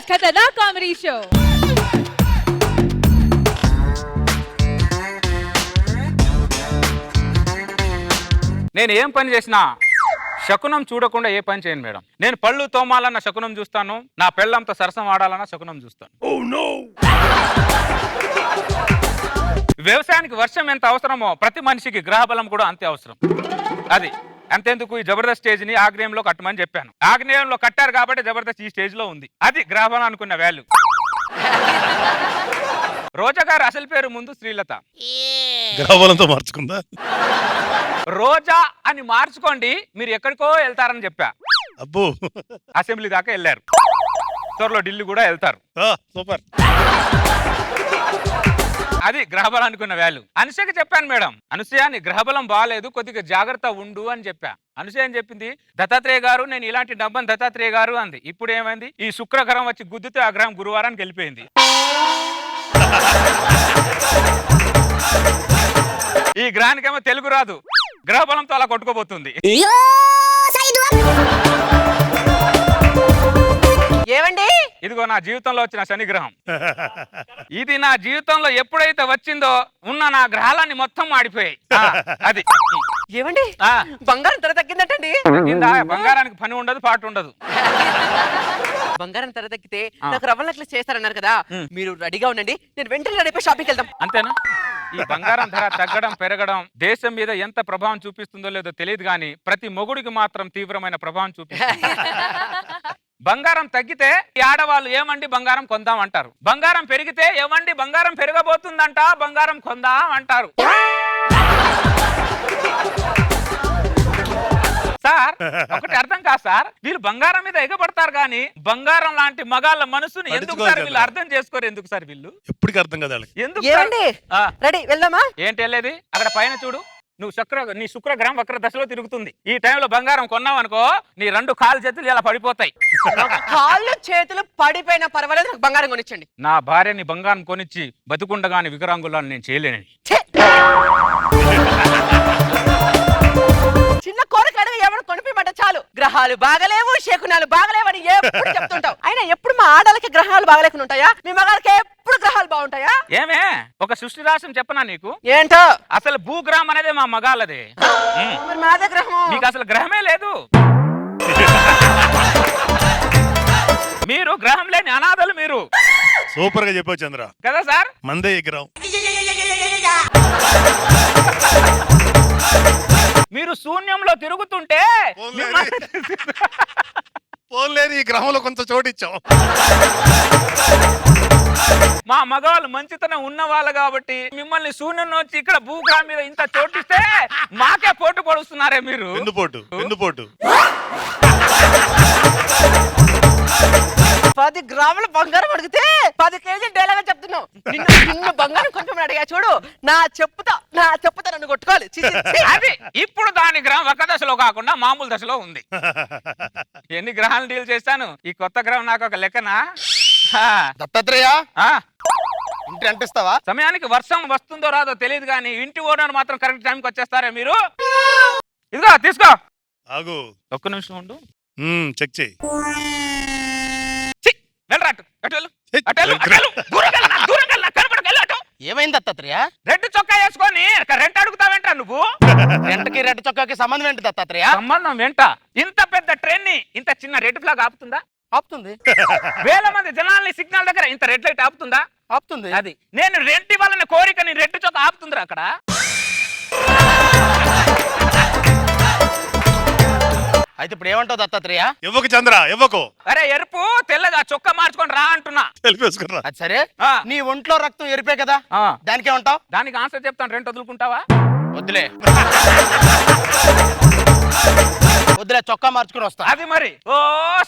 కథనా comedy show. నేను ఏం పని చేసినా శకునం చూడకుండా ఏ పని చేయను మేడం. నేను పళ్ళు తోమాలన్న శకునం చూస్తాను, నా పెళ్ళంతో సరసం ఆడాలన్న శకునం చూస్తాను. వ్యవసాయానికి వర్షం ఎంత అవసరమో ప్రతి మనిషికి గ్రహబలం కూడా అంతే అవసరం. అది అంతేందుకు ఈ జబర్దస్త్ స్టేజ్ ని ఆగ్నేయంలో కట్టమని చెప్పాను. ఆగ్నేయంలో కట్టారు కాబట్టి జబర్దస్త్ ఈ స్టేజ్ లో ఉంది. అది గ్రహబలం అనుకున్న వాల్యూ. రోజా గారు అసలు పేరు ముందు శ్రీలత, గ్రహబలంతో మార్చుకుందా? రోజా అని మార్చుకోండి, మీరు ఎక్కడికో వెళ్తారని చెప్పా. అబ్బో, అసెంబ్లీ దాకా వెళ్ళారు, త్వరలో ఢిల్లీ కూడా వెళ్తారు. సూపర్. అది గ్రహబలం అనుకున్న వాల్యూ. అనుసూయకి చెప్పాను మేడం, అనసూయ నీ గ్రహబలం బాగాలేదు, కొద్దిగా జాగ్రత్త ఉండు అని చెప్పా. అనసూయ అని చెప్పింది, దత్తాత్రేయ గారు నేను ఇలాంటి డబ్బని దత్తాత్రేయ గారు అంది. ఇప్పుడు ఏమైంది, ఈ శుక్రగ్రహం వచ్చి గుద్దితే ఆ గ్రహం గురువారానికి వెళ్ళిపోయింది. ఈ గ్రహానికేమో తెలుగు రాదు, గ్రహబలంతో అలా కొట్టుకోబోతుంది. ఏమండి, ఇదిగో నా జీవితంలో వచ్చిన శనిగ్రహం. ఇది నా జీవితంలో ఎప్పుడైతే వచ్చిందో ఉన్న నా గ్రహాలన్నీ మొత్తం మాడిపోయాయి. అది ఏమండి, బంగారం ధర తగ్గిందటండి. బంగారానికి పని ఉండదు, పాటు ఉండదు. బంగారం ధర తగ్గితే నాకు రవ్వ నెక్లెస్ చేస్తారన్నారు కదా, మీరు రెడీగా ఉండండి, నేను వెంటనే రేపు షాపింగ్కి వెళ్దాం. అంతేనా? ఈ బంగారం ధర తగ్గడం పెరగడం దేశం మీద ఎంత ప్రభావం చూపిస్తుందో లేదో తెలియదు కానీ ప్రతి మొగుడికి మాత్రం తీవ్రమైన ప్రభావం చూపిస్తుంది. బంగారం తగ్గితే ఈ ఆడవాళ్ళు ఏమండి బంగారం కొందాం అంటారు, బంగారం పెరిగితే ఏమండి బంగారం పెరగబోతుందంట బంగారం కొందాం అంటారు. సార్ ఒకటి అర్థం కాదు సార్, వీళ్ళు బంగారం మీద ఎగబడతారు కానీ బంగారం లాంటి మగాళ్ళ మనసుని ఎందుకు సార్ వీళ్ళు అర్థం చేసుకోరు? ఎందుకు సార్ వీళ్ళు ఎప్పటికీ అర్థం కదా ఎందుకు? రెడీ వెళ్దామా? ఏంటి వెళ్ళేది? అక్కడ పైన చూడు, నీ శుక్రగ్రహం వక్ర దశలో తిరుగుతుంది. ఈ టైంలో బంగారం కొన్నావు అనుకో, నీ 2 కాళ్ళు చేతులు ఇలా పడిపోతాయి. కాళ్ళు చేతులు పడిపోయినా పర్వాలేదు, నాకు బంగారం కొనిచ్చండి. నా భార్యని బంగారం కొనిచ్చి బతుకుండగాని వికరాంగులను నేను చేయలేను. చిన్న కోరిక అడగ ఏమైనా కొనిపిమంట చాలు. గ్రహాలు బాగలేవు, శకునాలు బాగలేవని ఎప్పుడు చెప్తుంటావు. అయినా ఎప్పుడు మా ఆడలకి గ్రహాలు బాగలేకుండా ఉంటాయా? మీ మగాళ్ళకి ఎప్పుడు గ్రహాలు బాగుంటాయా? ఏమే ఒక సృష్టి రాశం చెప్పనా నీకు? ఏంటో అసలు భూగ్రహం అనేది మా మగాళ్ళదే. మరి మాదే గ్రహం. మీకు అసలు గ్రహమే లేదు. మీరు గ్రహం లేని అనాథలు మీరు. సూపర్ గా చెప్పావు చంద్ర కదా సార్. మందే ఈ గ్రహం. మీరు శూన్యంలో తిరుగుతుంటే పోలేని ఈ గ్రహంలో కొంత చోటిచ్చాం. మా మగవాళ్ళు మంచితనం ఉన్న వాళ్ళు కాబట్టి మిమ్మల్ని శూన్యం వచ్చి ఇక్కడ భూగ్రహం మీద ఇంత చోటిస్తే మాకే పోటు పొడుస్తున్నారే మీరు. ఎందుపోటు 10 గ్రాముల బంగారం అడిగితే 10 కేజీలు డేలాగా చెప్తున్నావు. నిన్ను బంగారం కొంచెం అడిగా చూడు, నా చెప్పుతా నన్ను కొట్టుకోవాలి. అది ఇప్పుడు దాని గ్రహం ఒక దశలో కాకుండా మామూలు దశలో ఉంది. ఎన్ని గ్రహాలు డీల్ చేస్తాను, ఈ కొత్త గ్రహం నాకు ఒక లెక్కనా? దత్తాత్రేయ, ఇంటి అంటిస్తావా? సమయానికి వర్షం వస్తుందో రాదో తెలియదు కానీ ఇంటి ఓనర్ మాత్రం కరెక్ట్ టైంకి వచ్చేస్తారే మీరు. ఇదిగో తీసుకో. ఆగు, ఒక్క నిమిషం ఉండు, చెక్ చేయి. ఏమైంది దత్తాత్రేయ? రెడ్ చొక్కా వేసుకొని రెంట్ అడుగుతావేంటా నువ్వు? రెంట్కి రెడ్ చొక్కాకి సంబంధం ఏంటి దత్తాత్రేయ? సంబంధం వెంట ఇంత పెద్ద ట్రైన్ ని ఇంత చిన్న రెడ్ ఫ్లాగ్ ఆపుతుందా? ఆపుతుంది. వేల మంది జనాల్ని సిగ్నల్ దగ్గర ఇంత రెడ్ లైట్ ఆపుతుందా? ఆపుతుంది. అది నేను రెంట్ ఇవ్వాలన్న కోరికని రెడ్ చొక్కా ఆపుతుందిరా అక్కడ. అయితే ఇప్పుడు ఏమంటావు దత్తాత్రేయ? ఇవ్వకు చంద్ర, ఇవ్వకు. అరే ఎరుపు తెల్లగా చొక్కా మార్చుకొని రా అంటున్నా. తెలిపేసుకున్నా. అది సరే, నీ ఒంట్లో రక్తం ఎరిపే కదా, దానికి ఏమంటావు? దానికి ఆన్సర్ చెప్తాను, రెంట్ వదులుకుంటావా? వద్దులే వద్దులే, చొక్కా మార్చుకుని వస్తా. అది మరి ఓ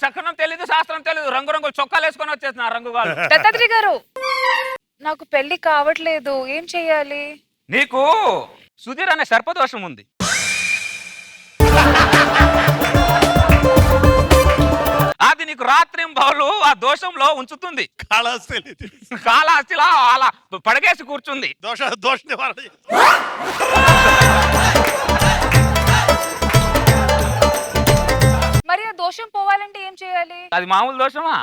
శకునం తెలీదు, శాస్త్రం తెలీదు, రంగురంగులు చొక్కాలు వేసుకొని వచ్చేస్తున్నా రంగు వాళ్ళు. దత్తాత్రేయ గారు, నాకు పెళ్లి కావట్లేదు, ఏం చెయ్యాలి? నీకు సుధీర్ అనే సర్పదోషం ఉంది. అది నీకు రాత్రింబవలు ఆ దోషంలో ఉంచుతుంది. కాళహస్తిలా అలా పడగేసి కూర్చుంది. దోష నివారణ. మరి ఆ దోషం పోవాలంటే ఏం చేయాలి? అది మామూలు దోషమా?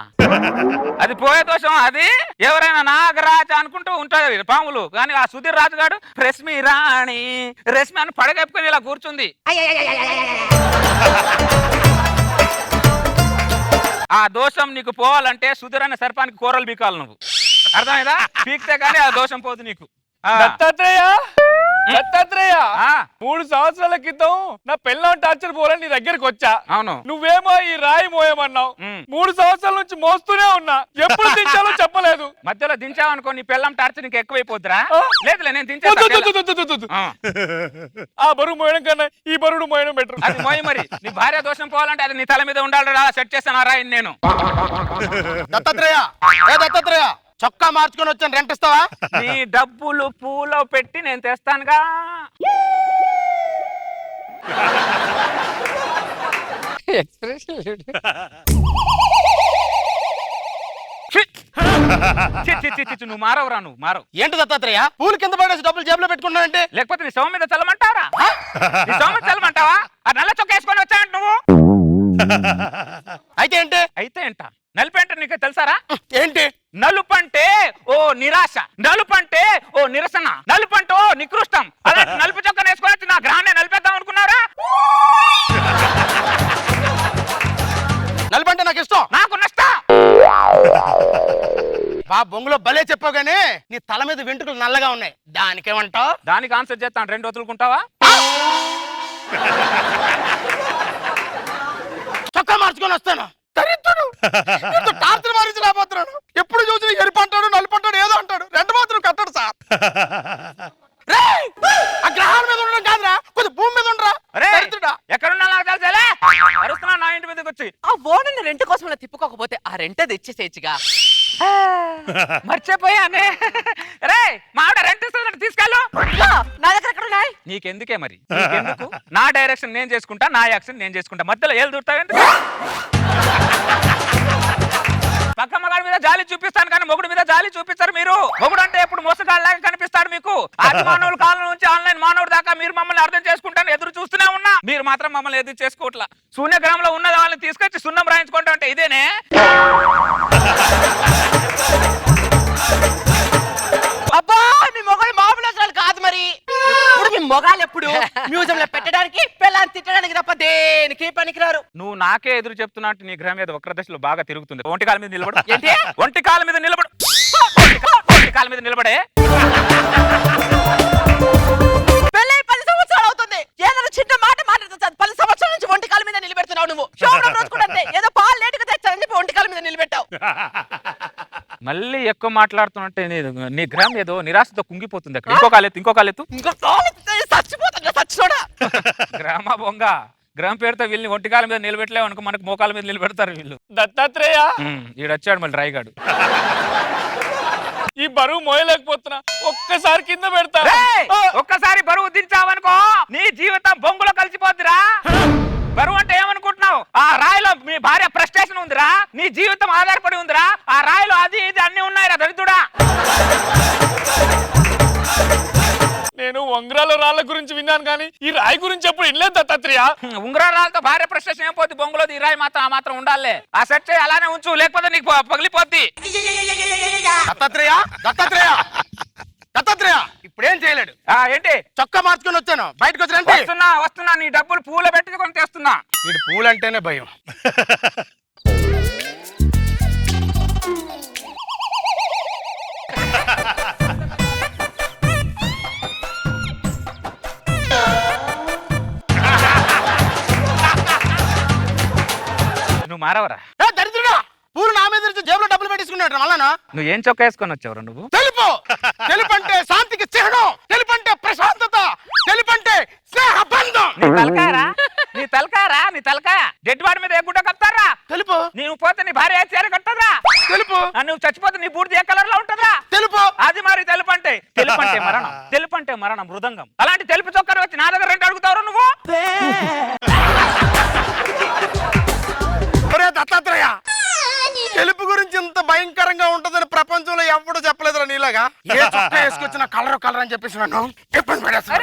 అది పోయే దోషమా? అది ఎవరైనా నాగరాజ అనుకుంటూ ఉంటారు పాములు, కానీ ఆ సుధీర్ రాజు గారు రశ్మి రాణి రశ్మి అని పడగెప్పుకొని ఇలా కూర్చుంది. ఆ దోషం నీకు పోవాలంటే సుధీర్ అనే సర్పానికి కూరలు బీకాలి నువ్వు, అర్థమైందా? పీకితే కానీ ఆ దోషం పోదు నీకు. దత్తాత్రేయ 3 సంవత్సరాల క్రితం నా పెళ్ళం టార్చర్ పోలని నీ దగ్గరికి వచ్చా. అవును. నువ్వేమో ఈ రాయి మోయమన్నావు. 3 సంవత్సరాల నుంచి మోస్తూనే ఉన్నా, ఎప్పుడు దించాలో చెప్పలేదు. మధ్యలో దించావనుకో నీ పెళ్ళం టార్చర్ నీకు ఎక్కువైపోద్దురా. లేదులే నేను దించా. ఆ బరువు మోయడం కన్నా ఈ బరువుడు మోయడం బెటర్. అది మోయి మరి నీ భార్య దోషం పోవాలంటే అది నీ తల మీద ఉండాలి. సెట్ చేస్తాను రాయి నేను. దత్తాత్రేయ చొక్కా మార్చుకొని వచ్చాను, రెంట్ ఇస్తావా? నీ డబ్బులు పూలో పెట్టి నేను తెస్తానుగా. నువ్వు మారవురా, నువ్వు మారవు. ఏంటి దత్తాత్రేయ పూలు కింద పడేసి డబ్బులు జేబులో పెట్టుకున్నానంటే? లేకపోతే నీ శవం మీద చల్లమంటావరా? నీ శవం మీద చల్లమంటావా? ఆ నల్ల చొక్క వేసుకొని వచ్చావంట నువ్వు. అయితే ఏంటి? అయితే ఏంట? నలుపంటే నీకు తెలుసారా? ఏంటి నలుపంటే ఓ నిరాశ, నలుపంటే ఓ నిరసన, నలుపంటే ఓ నికృష్టం. అలాంటి నలుపు చొక్క వేసుకొని నా గ్రహాన్ని నలిపేద్దాం అనుకున్నారా? నలుపంటే నాకు ఇష్టం, నాకు నష్టం. బా బొంగులో భలే చెప్పావు గానీ నీ తల మీద వెంట్రుకలు నల్లగా ఉన్నాయి, దానికేమంటావు? దానికి ఆన్సర్ చేస్తాను, 2 వదులుకుంటావా? చొక్కా మార్చుకొని వస్తాను. టార్చర్ మారించి రాబోతున్నాను. ఎప్పుడు చూసి ఎరిపంటాడు నలుపంటాడు ఏదో అంటాడు, 2 మాత్రం కట్టాడు సార్. ఆ గ్రహాల మీద ఉండడం కాదురా, కొంచెం భూమి మీద ఉండరా. ఎక్కడున్నా నాకు తెలుసా? అరుస్తున్నా నా ఇంటి మీదకి వచ్చి. ఆ ఓనర్ని రెంట్ కోసం తిప్పుకోకపోతే ఆ రెంట్ తెచ్చేసేచ్చుగా. మర్చిపోయానే. రే మావిడ రెంట్ ఇస్తుందంటే తీసుకెళ్ళు. నా దగ్గర ఎక్కడ ఉన్నాయి? నీకెందుకే మరి? నీకెందుకు? నా డైరెక్షన్ నేను చేసుకుంటా, నా యాక్షన్ నేను చేసుకుంటా, మధ్యలో ఏళ్ళు దూరుతావు. పక్క మగాడి మీద జాలి చూపిస్తాను కానీ మొగుడు మీద జాలి చూపిస్తారు మీరు. మొగుడు అంటే ఎప్పుడు మోసగాళ్ళలాగా కనిపిస్తాడు మీకు. ఆది మానవుల కాలం నుంచి ఆన్లైన్ మానవుడు దాకా మీరు మమ్మల్ని అర్థం చేసుకుంటాను ఎదురు చూస్తూనే ఉన్నా, మీరు మాత్రం మమ్మల్ని ఎదురు చేసుకోవట్లా. శూన్యగ్రహంలో ఉన్న వాళ్ళని తీసుకొచ్చి సున్నం రాయించుకుంటా అంటే ఇదేనే? అబ్బా మీ మొగాళ్ళు మామూలు అసలు కాదు. మరి ఇప్పుడు మీ మొగాళ్ళు ఎప్పుడు మ్యూజియం లో పెట్టడానికి పిల్లల్ని తిట్టడానికి తప్ప దేనికి పనికిరారు. నువ్వు నాకే ఎదురు చెప్తున్నట్టు నీ గ్రహం మీద వక్రదశలో బాగా తిరుగుతుంది. ఒంటి కాల మీద నిలబడు. ఏంటి? ఒంటి కాల మీద నిలబడు. ఒంటి కాల మీద నిలబడే. పెళ్ళై 10 సంవత్సరాలు అవుతుంది, ఏదైనా చిన్న మాట మాట్లాడుతుంది. 10 సంవత్సరాల నుంచి ఒంటి కాల మీద నిలబెడుతున్నావు నువ్వు. షోలో రోజు కూడా అంతే, ఏదో పాలు లేటుగా తెచ్చానని చెప్పి ఒంటి కాల మీద నిలబెట్టావు. మళ్ళీ ఎక్కువ మాట్లాడుతున్నట్టే నీ గ్రహం ఏదో నిరాశతో కుంగిపోతుంది. అక్కడ ఇంకో కాలెత్తు, ఇంకో కాలెత్తు. ఇంకో కాలు చచ్చిపోతాను చచ్చిచోడా. గ్రామ బొంగ గ్రహం పేరుతో వీళ్ళని ఒంటికాల మీద నిలబెట్టలేవు అనుకో, మనకు మోకాల మీద నిలబెడతారు వీళ్ళు. దత్తాత్రేయ ఈడొచ్చాడు మళ్ళీ రాయిగాడు. ఈ బరువు మోయలేకపోతున్నా, ఒక్కసారి కింద పెడతా. ఒక్కసారి బరువు దించావనుకో నీ జీవితం బొంగులో కలిసిపోద్దిరా. బరువు అంటే ఏమనుకుంటున్నావు? ఆ రాయిలో మీ భార్య ప్రెస్టేషన్ ఉందిరా, నీ జీవితం ఆధారపడి ఉందిరా. ఆ రాయిలో అది ఇది అన్ని ఉన్నాయిరా దరిద్రుడా. నేను ఉంగరాల రాళ్ళ గురించి విన్నాను కానీ ఈ రాయి గురించి ఎప్పుడు వినలేదు దత్తాత్రేయ. ఉంగరాల రాళ్ళతో భార్య ప్రెస్టేషన్ ఏం పోద్ది బొంగులో? ఈ రాయి మాత్రం ఆ మాత్రం ఉండాలే. ఆ సెట్ చేయి, అలానే ఉంచు, లేకపోతే నీకు పగిలిపోద్ది. దత్తాత్రేయ దత్తాత్రేయ దత్తాత్రేయ ఇప్పుడేం చేయలేడు. ఏంటి? చొక్కా మార్చుకొని వచ్చాను, బయటకు వచ్చానంటే వస్తున్నా వస్తున్నా, నీ డబ్బులు పూలు పెట్టుకొని తెస్తున్నా. వీడు పూలంటేనే భయం. నువ్వు మారవరా? దరిద్రుడా, పూలు నా మీద జేబులో డబ్బులు పెట్టించుకున్నాడు. మళ్ళా నువ్వు ఏం చొక్కా వేసుకొని వచ్చావురా నువ్వు? తెలుపు. తెలుపు అంటే శాంతికి చిహ్నం, తెలుపు అంటే ప్రశాంతత, తెలుపు అంటే స్నేహ బంధం. నీ తలకాయరా? నీ తలకాయరా? నీ తలకాయ డెడ్ బాడీ మీద ఏ గుడ్డ కప్తారా? తెలుపు. నీవు పోతే నీ భార్య చీర కట్టదా? తెలుపు. నువ్వు చచ్చిపోతే నీ బూడిద ఏ కలర్ లో ఉంటుందా? తెలుపు. అది మరి తెలుపు అంటే. తెలుపు అంటే మరణం, తెలుపు అంటే మరణం, మృదంగం. అలాంటి తెలుపు చొక్కారు వచ్చి నా దగ్గర 2 అడుగుతావు నువ్వు. దత్తాత్రేయ తెలుపు గురించి ఇంత భయంకరంగా ఉంటుందని ప్రపంచంలో ఎప్పుడు చెప్పలేదురా నీలాగా. ఏ చొక్కా వేసుకొచ్చిన కలర్ అని చెప్పేసి నన్ను ఇబ్బంది పడేస్తా.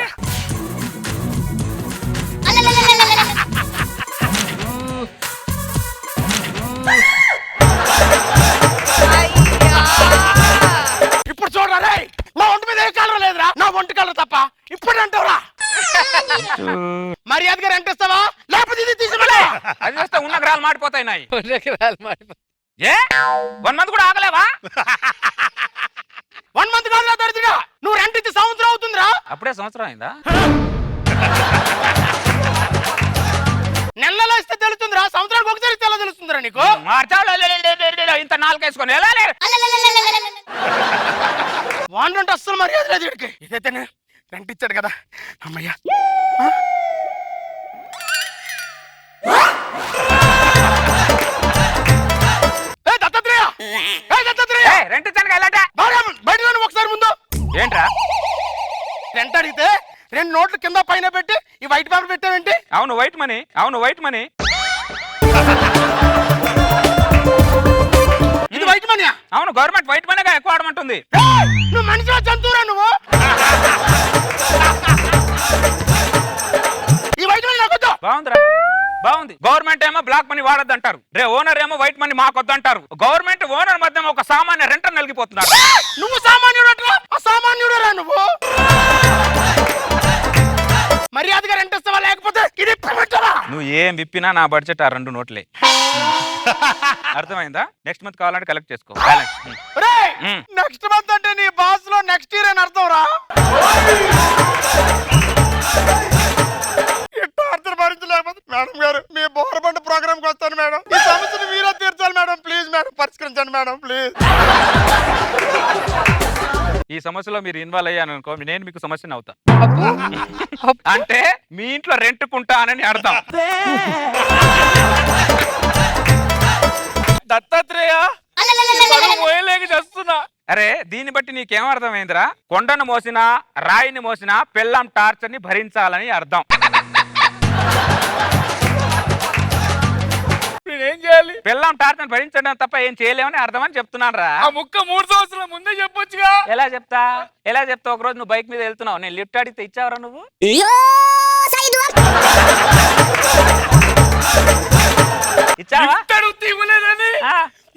ఇప్పుడు చూడరా రేయ్, నా ఒంటి మీద ఏ కలర్ లేదురా, నా ఒంటి కలర్ తప్ప. ఇప్పుడు అంటావురా మర్యాదగా రెంట్ ఇస్తావా లేకపోతే ఇది తీసుకెళ్ళా. అది వస్తే ఉన్న గ్రహాలు మాడిపోతాయి నాయి. ఏ 1 మంత్ కూడా ఆగలేవా? 1 మంత్ కాదు దరిద్రుడా, నువ్వు రెంట్ ఇచ్చి సంవత్సరం అవుతుందిరా. అప్పుడే సంవత్సరం అయిందా? నెలలో ఇస్తే తెలుస్తుందిరా, సంవత్సరానికి ఒకసారి ఇస్తే ఎలా తెలుస్తుందిరా నీకు? ఇంత నాలుకేసుకొని వాన్ అంటే అస్సలు మర్యాద లేదు వీడికి. ఇదైతే రెంట్ ఇచ్చాడు కదా అమ్మయ్యా. రెంట్ ఇచ్చాను వెళ్ళట. బయట ఒకసారి ముందు ఏంట్రా రెంట్ అడిగితే 2 నోట్లు కింద పైన పెట్టి ఈ వైట్ పేపర్ పెట్టావేంటి? అవును వైట్ మనీ, అవును వైట్ మనీ. ఇది వైట్ మనీయా? అవును గవర్నమెంట్ వైట్ మనీగా ఎక్కువ ఆడమంటుంది. నువ్వు మనిషిలో జంతువురా నువ్వు? ఈ వైట్ మనీ నాకు బాగుందిరా, బాగుంది. గవర్నమెంట్ ఏమో బ్లాక్ మనీ వాడద్దు అంటారు, ఓనర్ ఏమో వైట్ మనీ మాకొద్దు అంటారు. గవర్నమెంట్ ఓనర్ మధ్య ఒక సామాన్య రెంటర్ నలిగిపోతున్నారు. నువ్వు సామాన్యుడు అట్లా అసామాన్యుడురా నువ్వు. మర్యాదగా రెంట్ ఇస్తావా లేకపోతే ఇది పెట్టవా? నువ్వు ఏం విప్పినా నా బడ్జెట్ ఆ 2 నోట్లే. అర్థమైందా? నెక్స్ట్ మంత్ కావాలంటే కలెక్ట్ చేసుకో. నెక్స్ట్ మంత్ అంటే నీ బాస్ లో నెక్స్ట్ ఇయర్ అని అర్థం రా. భరించలేకపోతే మేడం గారు మీ బోరబండ ప్రోగ్రామ్ కి వస్తాను మేడం. ఈ సమస్యను మీరే తీర్చాలి మేడం. ప్లీజ్ మేడం పరిష్కరించండి మేడం ప్లీజ్. ఈ సమస్యలో మీరు ఇన్వాల్వ్ అయ్యాను అనుకో, నేను మీకు సమస్యను అవుతా. అంటే మీ ఇంట్లో రెంట్కుంటానని అర్థం. దత్తాత్రేయ మోయలేక చేస్తున్నా. అరే దీన్ని బట్టి నీకేం అర్థమైందిరా? కొండను మోసినా రాయిని మోసినా పెళ్ళాం టార్చర్ ని భరించాలని అర్థం. నేనేం చేయాలి? పెళ్ళాం టార్చర్ భరించడం తప్ప ఏం చేయలేమని అర్థం అని చెప్తున్నాను రా. ఆ ముక్క 3 సంవత్సరాల ముందే చెప్పొచ్చుగా. ఎలా చెప్తా? ఒక రోజు నువ్వు బైక్ మీద వెళ్తున్నావు, నేను లిఫ్ట్ అడిగితే ఇచ్చావరా నువ్వు? ఇచ్చావా? ఇవ్వలేదని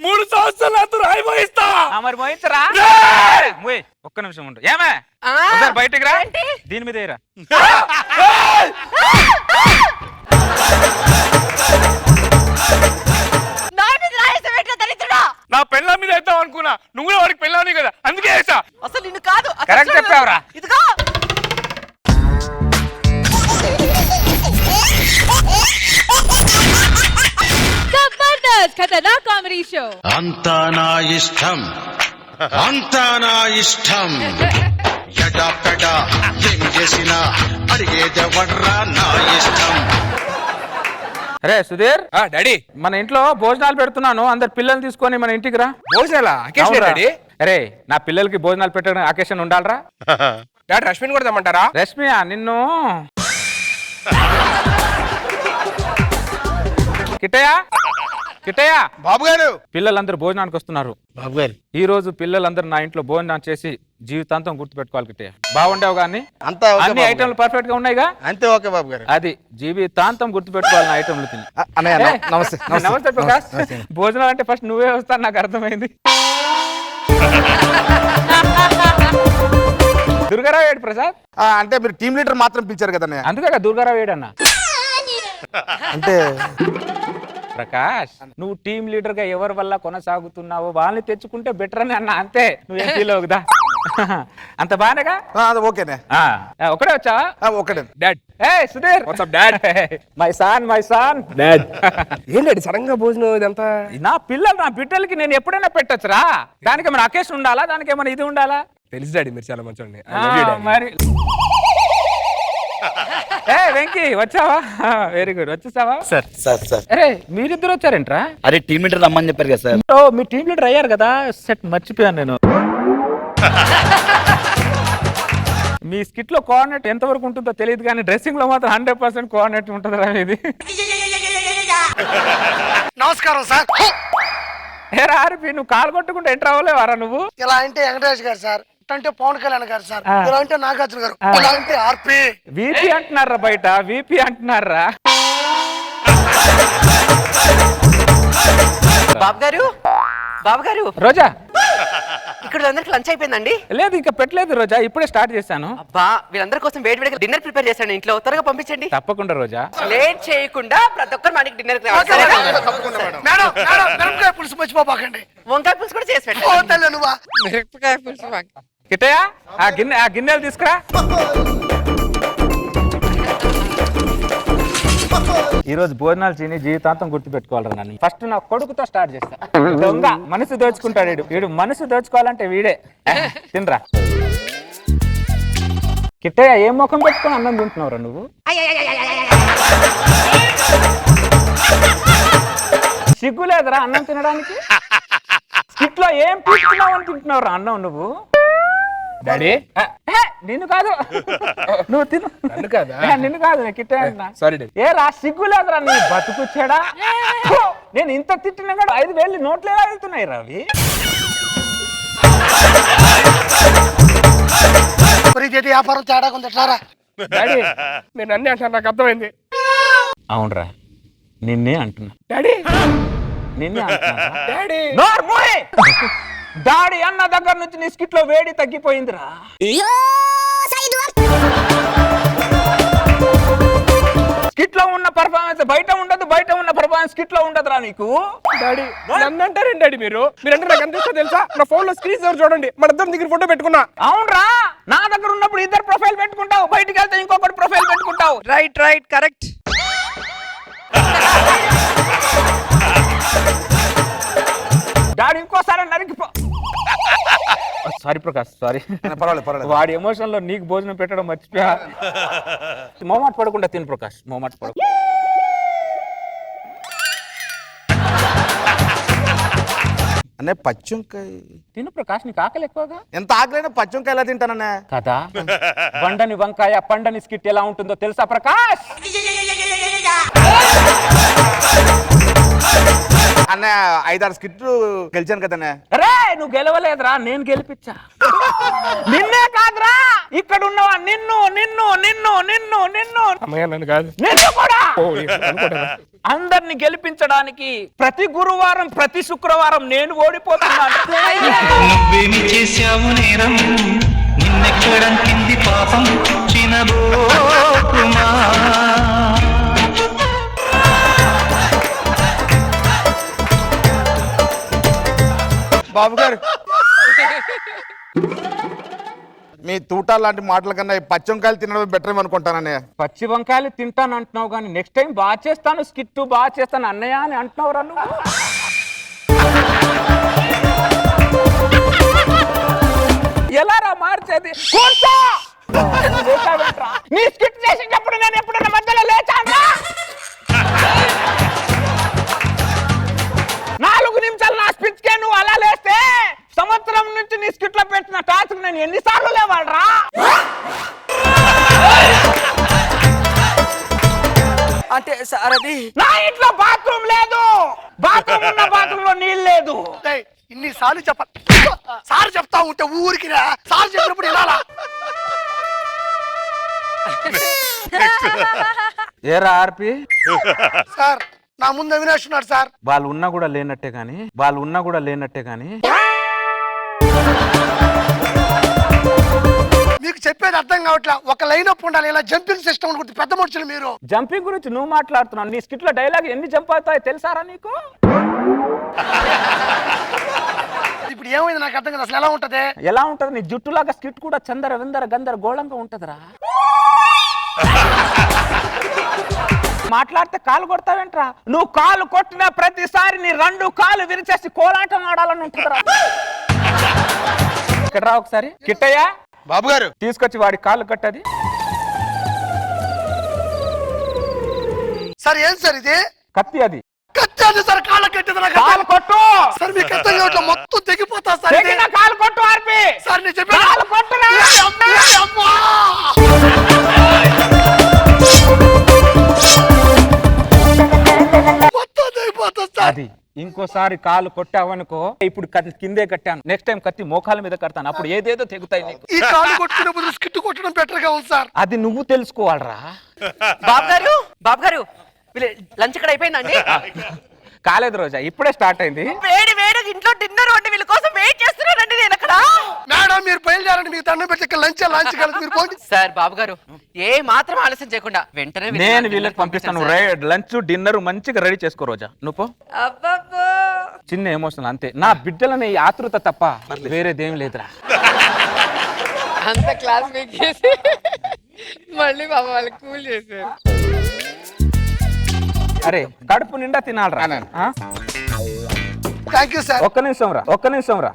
3 సంవత్సరాలు నాతో రాయి మోయిస్తా. మరి మోయించరా? ఒక్క నిమిషం ఉండు. ఏమే బయటికి రా, దీని మీద ఏరా. నా పెళ్ళ మీద వేద్దాం అనుకున్నా, నువ్వు కూడా వాడికి పెళ్ళాని కదా, అందుకే వేసా. అసలు నిన్ను కాదు. కరెక్ట్ చెప్పావురా. ఇదిగో జబర్దస్త్ ఖతర్నాక్ కామెడీ షో. అంతా నా ఇష్టం, అంతా నా ఇష్టం. ఎడా పెడా ఏం చేసినా అడిగేదెవర్రా నా ఇష్టం. అరే సుధీర్, డాడీ మన ఇంట్లో భోజనాలు పెడుతున్నాను, అందరు పిల్లల్ని తీసుకొని మన ఇంటికి రా. భోజనాలా? డాడీ అరే నా పిల్లలకి భోజనాలు పెట్టడం అకేషన్ ఉండాలరా. డాడీ రష్మిని కూడా తెమ్మంటారా? రష్మియా నిన్ను కిట్టయ్య బాబు గారు, పిల్లలందరూ భోజనానికి వస్తున్నారు. బాబు గారు ఈ రోజు పిల్లలందరూ నా ఇంట్లో భోజనం చేసి జీవితాంతం గుర్తుపెట్టుకోవాలి కిట్టయ్య. బాగుండేవు కానీ అంతా అన్ని ఐటమ్లు పర్ఫెక్ట్ గా ఉన్నాయిగా? అంతే ఓకే బాబు గారు. అది జీవితాంతం గుర్తుపెట్టుకోవాలి నా ఐటమ్లు తిని. నమస్తే నమస్తే ప్రకాష్. భోజనాలు అంటే ఫస్ట్ నువ్వే వస్తాను నాకు అర్థమైంది. దుర్గారావు ఏడు ప్రసాద్ అంటే మీరు టీమ్ లీడర్ మాత్రం పిలిచారు కదా అందుకే దుర్గారావు ఏడు అన్న. అంటే ప్రకాష్ నువ్వు టీమ్ లీడర్ గా ఎవరి వల్ల కొనసాగుతున్నావో వాళ్ళని తెచ్చుకుంటే బెటర్ అని అన్న. అంతే, నువ్వేం ఫీల్ అవుదా? అంత బానేగా? ఓకేనే. ఒకడే వచ్చావా? ఒకటే డాడ్. ఏ Sudheer, dad my son dad. ఏంటండి సడన్ గా భోజనం ఇదంతా? నా బిడ్డలకి నేను ఎప్పుడైనా పెట్టొచ్చురా. దానికి ఏమైనా అకేషన్ ఉండాలా? దానికి ఏమైనా ఇది ఉండాలా? తెలుసు డాడీ, మీరు చాలా మంచోండి. మరి ఏ వెంకీ వచ్చావా? Very good. వచ్చేసావా? సార్ అరే మీరిద్దరు వచ్చారేంట్రా? అరే టీమ్ లీడర్ రమ్మని చెప్పారు కదా సార్. ఓ మీ టీమ్ లీడర్ అయ్యారు కదా. సెట్ మర్చిపోయాను నేను. మీ స్కిట్ లో కోఆర్డినేట్ ఎంత వరకు ఉంటుందో తెలియదు కానీ డ్రెస్సింగ్ లో మాత్రం 100% కోఆర్డినేట్ ఉంటుందిరా ఇది. నమస్కారం సార్. ఏరా ఆర్పి, నువ్వు కాలు కొట్టుకుంటే ఎంటర్ అవ్వలేవారా నువ్వు? ఇలా అంటే వెంకటేష్ గారు సార్, అంటే పవన్ కళ్యాణ్ గారు సార్, ఇలా అంటే నాగార్జున గారు, ఇలా అంటే ఆర్పి. వీపీ అంటున్నారా బయట? వీపీ అంటున్నారా? బాబు గారు బాబు గారు రోజా ఇక్కడ అందరికి లంచ్ అయిపోయిందండి? లేదు ఇంకా పెట్టలేదు రోజా, ఇప్పుడే స్టార్ట్ చేశాను. అబ్బా వీళ్ళందరి కోసం వేడి వేడిగా డిన్నర్ ప్రిపేర్ చేశాను ఇంట్లో, త్వరగా పంపించండి. తప్పకుండా రోజా. లేట్ చేయకుండా ప్రతి ఒక్కరు మనకి డిన్నర్ మేడం మిరపకాయ పులుసు మర్చిపోబాకండి. వంకాయ పులుసు కూడా చేసి పెట్టండి. ఓ తల్లి నువ్వా. మిరపకాయ పులుసు కిట్టయ్య ఆ గిన్నెలు తీసుకురా. ఈ రోజు భోజనాలు తిని జీవితాంతం గుర్తు పెట్టుకోవాలరా నన్ను. ఫస్ట్ నా కొడుకుతో స్టార్ట్ చేస్తా. దొంగ మనసు దోచుకుంటాడు వీడు మనసు దోచుకోవాలంటే వీడే. తినరా కిట్టయ్య, ఏం ముఖం పెట్టుకొని అన్నం తింటున్నావురా నువ్వు? సిగ్గు లేదురా అన్నం తినడానికి? స్కిట్ లో ఏం పీసుకున్నావు అని తింటున్నావురా అన్నం నువ్వు? డాడీ నిన్ను కాదు, నువ్వు తిను. నన్ను కాదా? నిన్ను కాదు, నేను కిట్టే అంటున్నా. Sorry daddy. ఏ రా సిగ్గు లేదురా నీ బతుకుచ్చాడా? నేను ఇంత తిట్టినా కూడా 5,000 నోట్లు ఎలా వెళ్తున్నాయి రవి? చేతి వ్యాపారం తేడా కొంత ఎట్లారా. డాడీ నేను అన్ని అంటాను, నాకు అర్థమైంది. అవునరా నిన్నే అంటున్నా. డాడీ నిన్నే అంటున్నా. డాడీ డాడీ అన్న దగ్గర నుంచి నీ స్కిట్ లో వేడి తగ్గిపోయిందిరా. స్కిట్ లో ఉన్న పర్ఫార్మెన్స్ బయట ఉండదు, బయట ఉన్న పర్ఫార్మెన్స్ స్కిట్ లో ఉండదురా నీకు. డాడీ నన్ను అంటారండి డాడీ మీరంటే నాకు ఎంత ఇష్టం తెలుసా? నా ఫోన్ లో స్క్రీన్ సేవర్ చూడండి, మన ఇద్దరం దగ్గర ఫోటో పెట్టుకున్నా. అవునరా, నా దగ్గర ఉన్నప్పుడు ఇద్దరు ప్రొఫైల్ పెట్టుకుంటావు, బయటికి వెళ్తే ఇంకొకటి ప్రొఫైల్ పెట్టుకుంటావు. Right correct. డాడీ ఇంకోసారి నరికిపో. Sorry Prakash, sorry. పర్వాలేదు. వాడి ఎమోషన్ లో నీకు భోజనం పెట్టడం మర్చిపోయా. మోమాట పడకుండా తిను ప్రకాష్, మోమాట పడ. అనే పచ్చంకాయ తిను ప్రకాష్, నీకు ఆకలి ఎక్కువగా. ఎంత ఆకలైనా పచ్చంకాయ ఎలా తింటానన్నా? కదా బండని వంకాయ పండని స్కిట్ ఎలా ఉంటుందో తెలుసా ప్రకాష్? అన్న 5-6 స్కిట్లు గెలిచాను కదన్నా. రే నువ్వు గెలవలేదురా, నేను గెలిపించా. నిన్నే కాదురా, ఇక్కడ ఉన్నవా నిన్ను నిన్ను నిన్ను నిన్ను నిన్ను అమ్మయ్య నన్ను కాదు. నిన్ను కూడా ఓ, అనుకోవడం. అందరిని గెలిపించడానికి ప్రతి గురువారం ప్రతి శుక్రవారం నేను ఓడిపోతున్నాను. నువ్వేమి చేశావు నేరం, నిన్నెక్కడం కింది పాపం చినబోకుమా. బాబు గారు మీ తూటా లాంటి మాటల కన్నా ఈ పచ్చంకాయలు తినడం బెటర్ అనుకుంటాననే. పచ్చి వంకాయలు తింటాను అంటున్నావు కానీ నెక్స్ట్ టైం బాగా చేస్తాను, స్కిట్ బాగా చేస్తాను అన్నయ్య అని అంటున్నావురా నువ్వు. ఎలా రా మార్చేది? కూర్చో! లేచావేంట్రా? నీ స్కిట్ చేసేటప్పుడు నేను ఎప్పుడైనా మధ్యలో లేచానా? 4 నిమిషాలు నా స్పిచ్ కే నువ్వు అలా లేస్తే సంవత్సరం నుంచి నీ స్కిట్ లో పెట్టిన టాస్క్ నేను ఎన్నిసార్లు లేవాలరా? అంటే సార్ అది నా ఇంట్లో బాత్రూమ్ లేదు, బాత్రూమ్ ఉన్న బాత్రూమ్ లో నీళ్ళు లేదు. ఇన్నిసార్లు చెప్పాలి. సార్ చెప్తా ఉంటే ఊరికి రా. సార్ చెప్పినప్పుడు వినాలా? ఏరా ఆర్పి, సార్ నా ముందు అవినాష్ ఉన్నాడు సార్. వాళ్ళు ఉన్నా కూడా లేనట్టే గాని మీకు చెప్పేది అర్థం కావట్లా. ఒక లైన్ అప్ ఉండాలి. ఇలా జంపింగ్ సిస్టమ్ గురించి పెద్ద మనుషులు మీరు. జంపింగ్ గురించి నువ్వు మాట్లాడుతున్నావు. నీ స్కిట్ లో డైలాగ్ ఎన్ని జంప్ అవుతాయో తెలుసారా నీకు? ఇప్పుడు ఏమైంది నాకు అర్థం కదా. అసలు ఎలా ఉంటది? ఎలా ఉంటది? నీ జుట్టులాగా స్కిట్ కూడా చందర విందర గందర గోళంగా ఉంటదిరా. మాట్లాడితే కాలు కొడతావేంట్రా? నువ్వు కాలు కొట్టిన ప్రతిసారి నీ 2 కాలు విరిచేసి కోలాటం ఆడాలని ఉంటుందిరా. ఇక్కడ రా ఒకసారి. కిట్టయ్య బాబు గారు తీసుకొచ్చి వాడి కాలు కట్టది. సార్ ఏం సార్ ఇది? కత్తి అది. కట్టాను సార్. కాళ్ళ కట్టేది నాకు కాలు కొట్టు సార్. మీకు అర్థం కావట్లా. మొత్తం తెగిపోతా సార్. తెగిన కాలు కొట్టు ఆర్పి. సార్ నేను చెప్పాను. కాలు కొట్టురా. మొత్తం తెగిపోతా సార్. అది ఇంకోసారి కాలు కొట్టావనుకో, ఇప్పుడు కిందే కట్టాను, నెక్స్ట్ టైం కత్తి మోకాల మీద కడతాను, అప్పుడు ఏదేదో తెగుతాయి నీకు. ఈ కాలు కొట్టుకునే బదులు స్కిట్ కొట్టడం బెటర్ గా ఉంది సార్. అది నువ్వు తెలుసుకోవాలరా. బాబు గారు లంచ్ ఇక్కడ అయిపోయిందండి. కాలేదు రోజా, ఇప్పుడే స్టార్ట్ అయింది. వేడి వేడి ఇంట్లో డిన్నర్ వండి వీళ్ళ కోసం వెయిట్ చేస్తున్నానండి నేను అక్కడ. మేడం మీరు బయలుదేరండి, మీకు దండం పెట్టి ఇక్కడ లంచ్ కలిసి మీరు పోండి. సార్ బాబు గారు ఏ మాత్రం ఆలస్యం చేయకుండా వెంటనే నేను వీళ్ళకి పంపిస్తాను. లంచ్ డిన్నర్ మంచిగా రెడీ చేసుకో రోజా, నువ్వు పో. చిన్న ఎమోషనల్ అంతే. నా బిడ్డలని ఆతృత తప్ప వేరేదేం లేదురా. అంత క్లాస్ చేసి మళ్ళీ బాబా వాళ్ళకి కూల్ చేశారు. అరే కడుపు నిండా తినాలరా. Thank you sir. ఒక్క నిమిషం రా.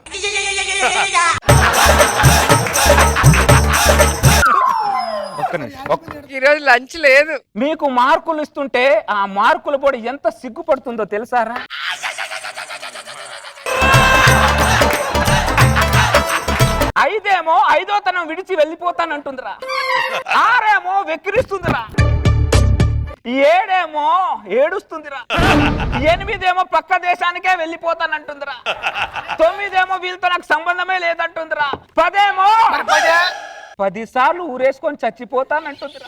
ఈరోజు లంచ్ లేదు. మీకు మార్కులు ఇస్తుంటే ఆ మార్కుల పొడి ఎంత సిగ్గుపడుతుందో తెలుసారా? ఐదేమో ఐదోతనం విడిచి వెళ్ళిపోతానంటుందిరా. ఆరేమో వెక్కిరిస్తుందిరా. ఏడేమో ఏడుస్తుందిరా. ఎనిమిదేమో పక్క దేశానికే వెళ్ళిపోతానంటుందిరా. తొమ్మిదేమో వీళ్ళతో నాకు సంబంధమే లేదంటుందిరా. పదేమో 10 సార్లు ఊరేసుకొని చచ్చిపోతానంటుందిరా.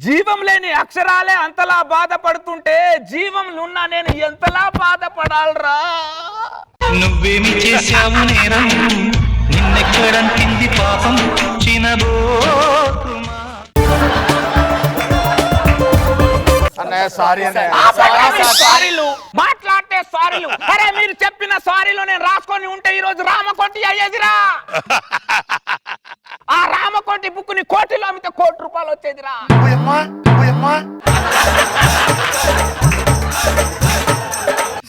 జీవం లేని అక్షరాలే అంతలా బాధపడుతుంటే జీవంలున్నా నేను ఎంతలా బాధపడాలరా? నువ్వేమి చేశావు నేరం, నిన్నెక్కడంటింది పాపం చినబోతుమా. అన్నయ్య సారీ సారీలు మాట్లాడితే సారీలు. అరే మీరు చెప్పిన సారీలు నేను రాసుకొని ఉంటే ఈ రోజు రామకోటి అయ్యేదిరా. ఆ రామకోటి బుక్ ని కోటిలో అమ్మితే ₹1,00,00,000 వచ్చేదిరా.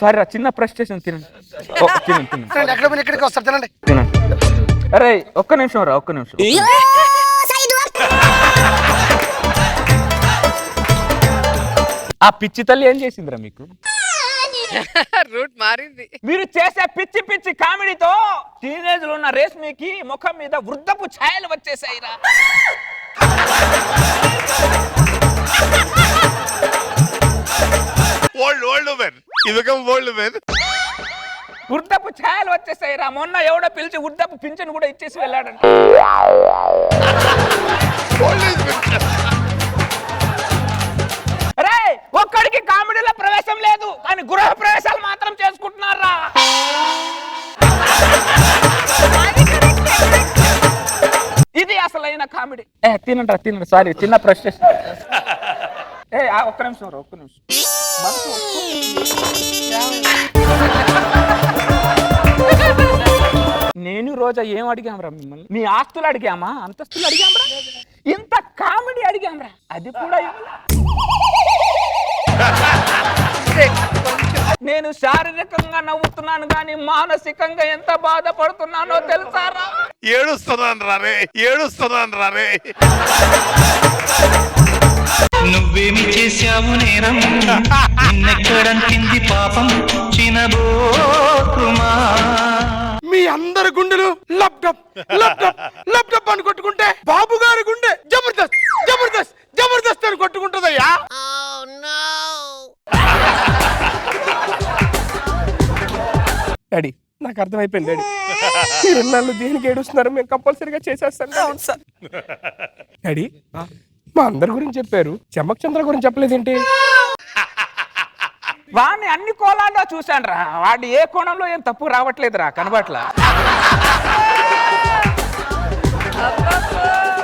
సారీ రా, చిన్న ఫ్రస్ట్రేషన్. తినండి. ఎక్కడికి వస్తారు తినండి. అరే ఒక్క నిమిషం రా, ఒక్క నిమిషం. ఆ పిచ్చి తల్లి ఏం చేసిందిరా మీకు? రూట్ మారింది. మీరు చేసే పిచ్చి పిచ్చి కామెడీతో టీనేజ్ లో ఉన్న రేష్మికి ముఖం మీద వృద్ధపు ఛాయలు వచ్చేసాయిరా. వృద్ధపు ఛాయలు వచ్చేసాయిరా. మొన్న ఎవడో పిలిచి వృద్ధపు పింఛను కూడా ఇచ్చేసి వెళ్ళాడంట. అరే ఒక్కడికి కామెడీలో ప్రవేశం లేదు, కానీ గృహ ప్రవేశాలు మాత్రం చేసుకుంటున్నారా? ఇది అసలైన కామెడీ. తినండి. సారీ, చిన్న ఫ్రస్ట్రేషన్. ఒక్క నిమిషం రా, ఒక్క నిమిషం. నేను రోజా ఏం అడిగామరా మిమ్మల్ని? మీ ఆస్తులు అడిగామా, అంతస్తులు అడిగామరా? ఇంత కామెడీ అడిగామరా, అది కూడా నేను శారీరకంగా నవ్వుతున్నాను కానీ మానసికంగా ఎంత బాధపడుతున్నానో తెలుసారా? ఏడుస్తున్నాను రే. నువ్వేమి చేశావు నేరం, నిన్నెక్కడంటింది పాపం చినబోతుమా. మీ అందరి గుండెలు లప్ అని కొట్టుకుంటే బాబు గారి గుండె జబర్దస్త్ అని కొట్టుకుంటుందయ్యా. డాడీ నాకు అర్థమైపోయింది డాడీ. మీరు నన్ను దేనికి ఏడుస్తున్నారు, మేము కంపల్సరీగా చేసేస్తాం. డాడీ మా అందరి గురించి చెప్పారు, చెమ్మక్ చంద్ర గురించి చెప్పలేదేంటి? వాడిని అన్ని కోణాల్లో చూశాను రా. వాడు ఏ కోణంలో ఏం తప్పు రావట్లేదురా, కనబట్లా.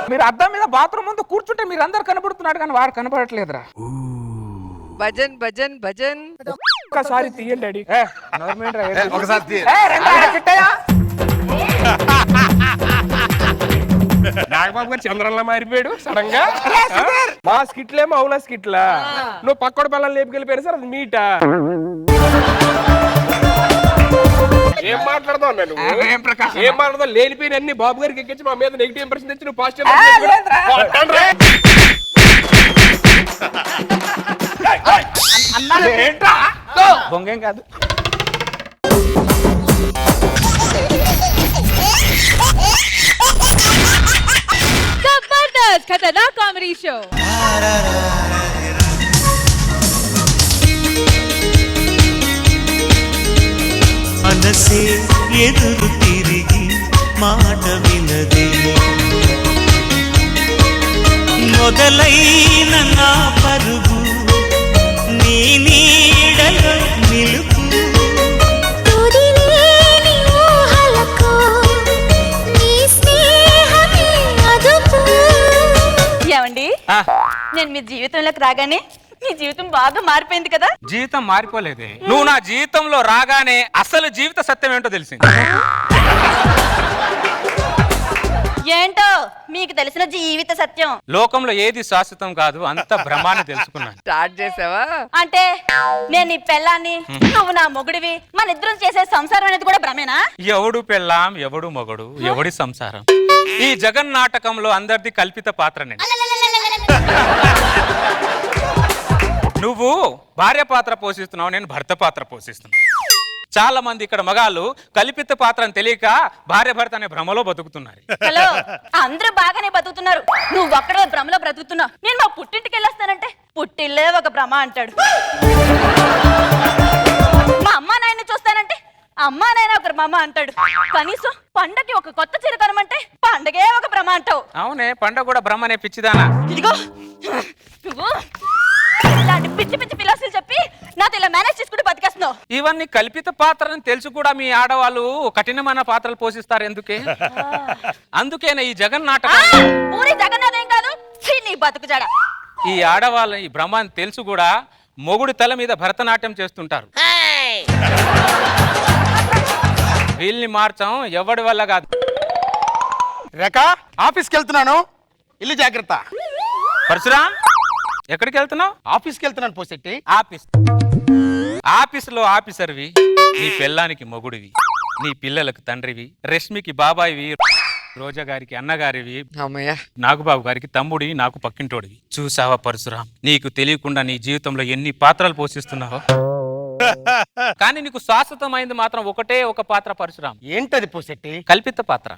మీరు అద్దం మీద బాత్రూమ్ ముందు కూర్చుంటే మీరు అందరు కనబడుతున్నాడు కానీ వాడు కనబడట్లేదురా. భజన్ ఒకసారి తీయండి డాడీ. ఒకసారి నాగబాబు గారు చంద్రంలా మారిపోయాడు సడన్ గా. మా స్కిట్లేమో అవునా స్కిట్లా, నువ్వు పక్కడు పిల్లలు లేపుకెళ్ళిపోయారు సార్, అది మీటా? ఏం మాట్లాడదాం నేను, ఏం మాట్లాడదాం? లేనిపోయిన అన్ని బాబు గారికి ఎక్కించి మా మీద నెగిటివ్ ఇంప్రెషన్ తెచ్చి నువ్వు పాజిటివ్. బొంగేం కాదు. జబర్దస్త్ ఖతర్నాక్ కామెడీ షో. మనసే ఎదురు తిరిగి మాట వినదే, మొదలైన నా పరుగు నీ నీడలో నిలుపు ఏమండి నేను మీ జీవితంలోకి రాగానే మీ జీవితం బాగా మారిపోయింది కదా. జీవితం మారిపోలేదే, నువ్వు నా జీవితంలో రాగానే అసలు జీవిత సత్యం ఏంటో తెలిసింది. ఏంటో మీకు తెలిసిన జీవిత సత్యం? లోకంలో ఏది శాశ్వతం కాదు, అంత భ్రమాన్ని తెలుసుకున్నాను. స్టార్ట్ చేసావా? అంటే నేను నీ పెళ్ళాన్ని, నువ్వు నా మొగుడివి, మన ఇద్దరం చేసే సంసారం అనేది కూడా భ్రమేనా? ఎవడు పెళ్ళాం, ఎవడు మొగడు, ఎవడి సంసారం, ఈ జగన్ నాటకంలో అందరిది కల్పిత పాత్రనే. నువ్వు భార్య పాత్ర పోషిస్తున్నావు, నేను భర్త పాత్ర పోషిస్తున్నా. చాలా మంది ఇక్కడ మగాళ్ళు కల్పిత పాత్ర అని తెలియక భార్య భర్త అనే భ్రమలో బతుకుతున్నారు. హలో, అందరూ బాగానే బతుకుతున్నారు, నువ్వు ఒక్కడే భ్రమలో బ్రతుకుతున్నావు. నేను మా పుట్టింటికి వెళ్ళొస్తానంటే పుట్టిల్లే ఒక భ్రమ అంటాడు. మా అమ్మా నాయన్ని చూస్తానంటే అమ్మా నాయన ఒక భ్రమ అంటాడు. కనీసం పండగకి ఒక కొత్త చీర కొనమంటే పండగే ఒక భ్రమ అంటావు. అవునే, పండగ కూడా భ్రమనే పిచ్చిదానా. ఇదిగో నువ్వు ఇలాంటి పిచ్చి పిచ్చి ఫిలాసఫీలు చెప్పి నాతో ఇలా మేనేజ్ చేసుకుంటూ బతికేస్తున్నావు. ఇవన్నీ కల్పిత పాత్రని తెలుసు కూడా మీ ఆడవాళ్ళు కఠినమైన పాత్రలు పోషిస్తారు. ఎందుకే? అందుకేనే ఈ జగన్ నాటకం. పూరి జగన్నాథ్ ఏం కాదు, నీ బతుకు జడ. ఈ ఆడవాళ్ళ ఈ భ్రమాన్ని తెలుసు కూడా మొగుడు తల మీద భరతనాట్యం చేస్తుంటారు. వీళ్ళని మార్చం ఎవడి వల్ల కాదు. రేఖ, ఆఫీస్కి వెళ్తున్నాను, ఇల్లు జాగ్రత్త. పరశురాం, ఎక్కడికి వెళ్తున్నావు? ఆఫీస్కి వెళ్తున్నాను పోసెట్టి. ఆఫీసులో ఆఫీసర్వి, నీ పెళ్ళానికి మొగుడివి, నీ పిల్లలకు తండ్రివి, రష్మికి బాబాయివి, రోజా గారికి అన్నగారివి, నాగుబాబు గారికి తమ్ముడి, నాకు పక్కింటోడివి. చూసావా పరశురాం, నీకు తెలియకుండా నీ జీవితంలో ఎన్ని పాత్రలు పోషిస్తున్నావో. కానీ నీకు శాశ్వతమైంది మాత్రం ఒకటే ఒక పాత్ర పరశురాం. ఏంటది పోసెట్టి? కల్పిత పాత్ర.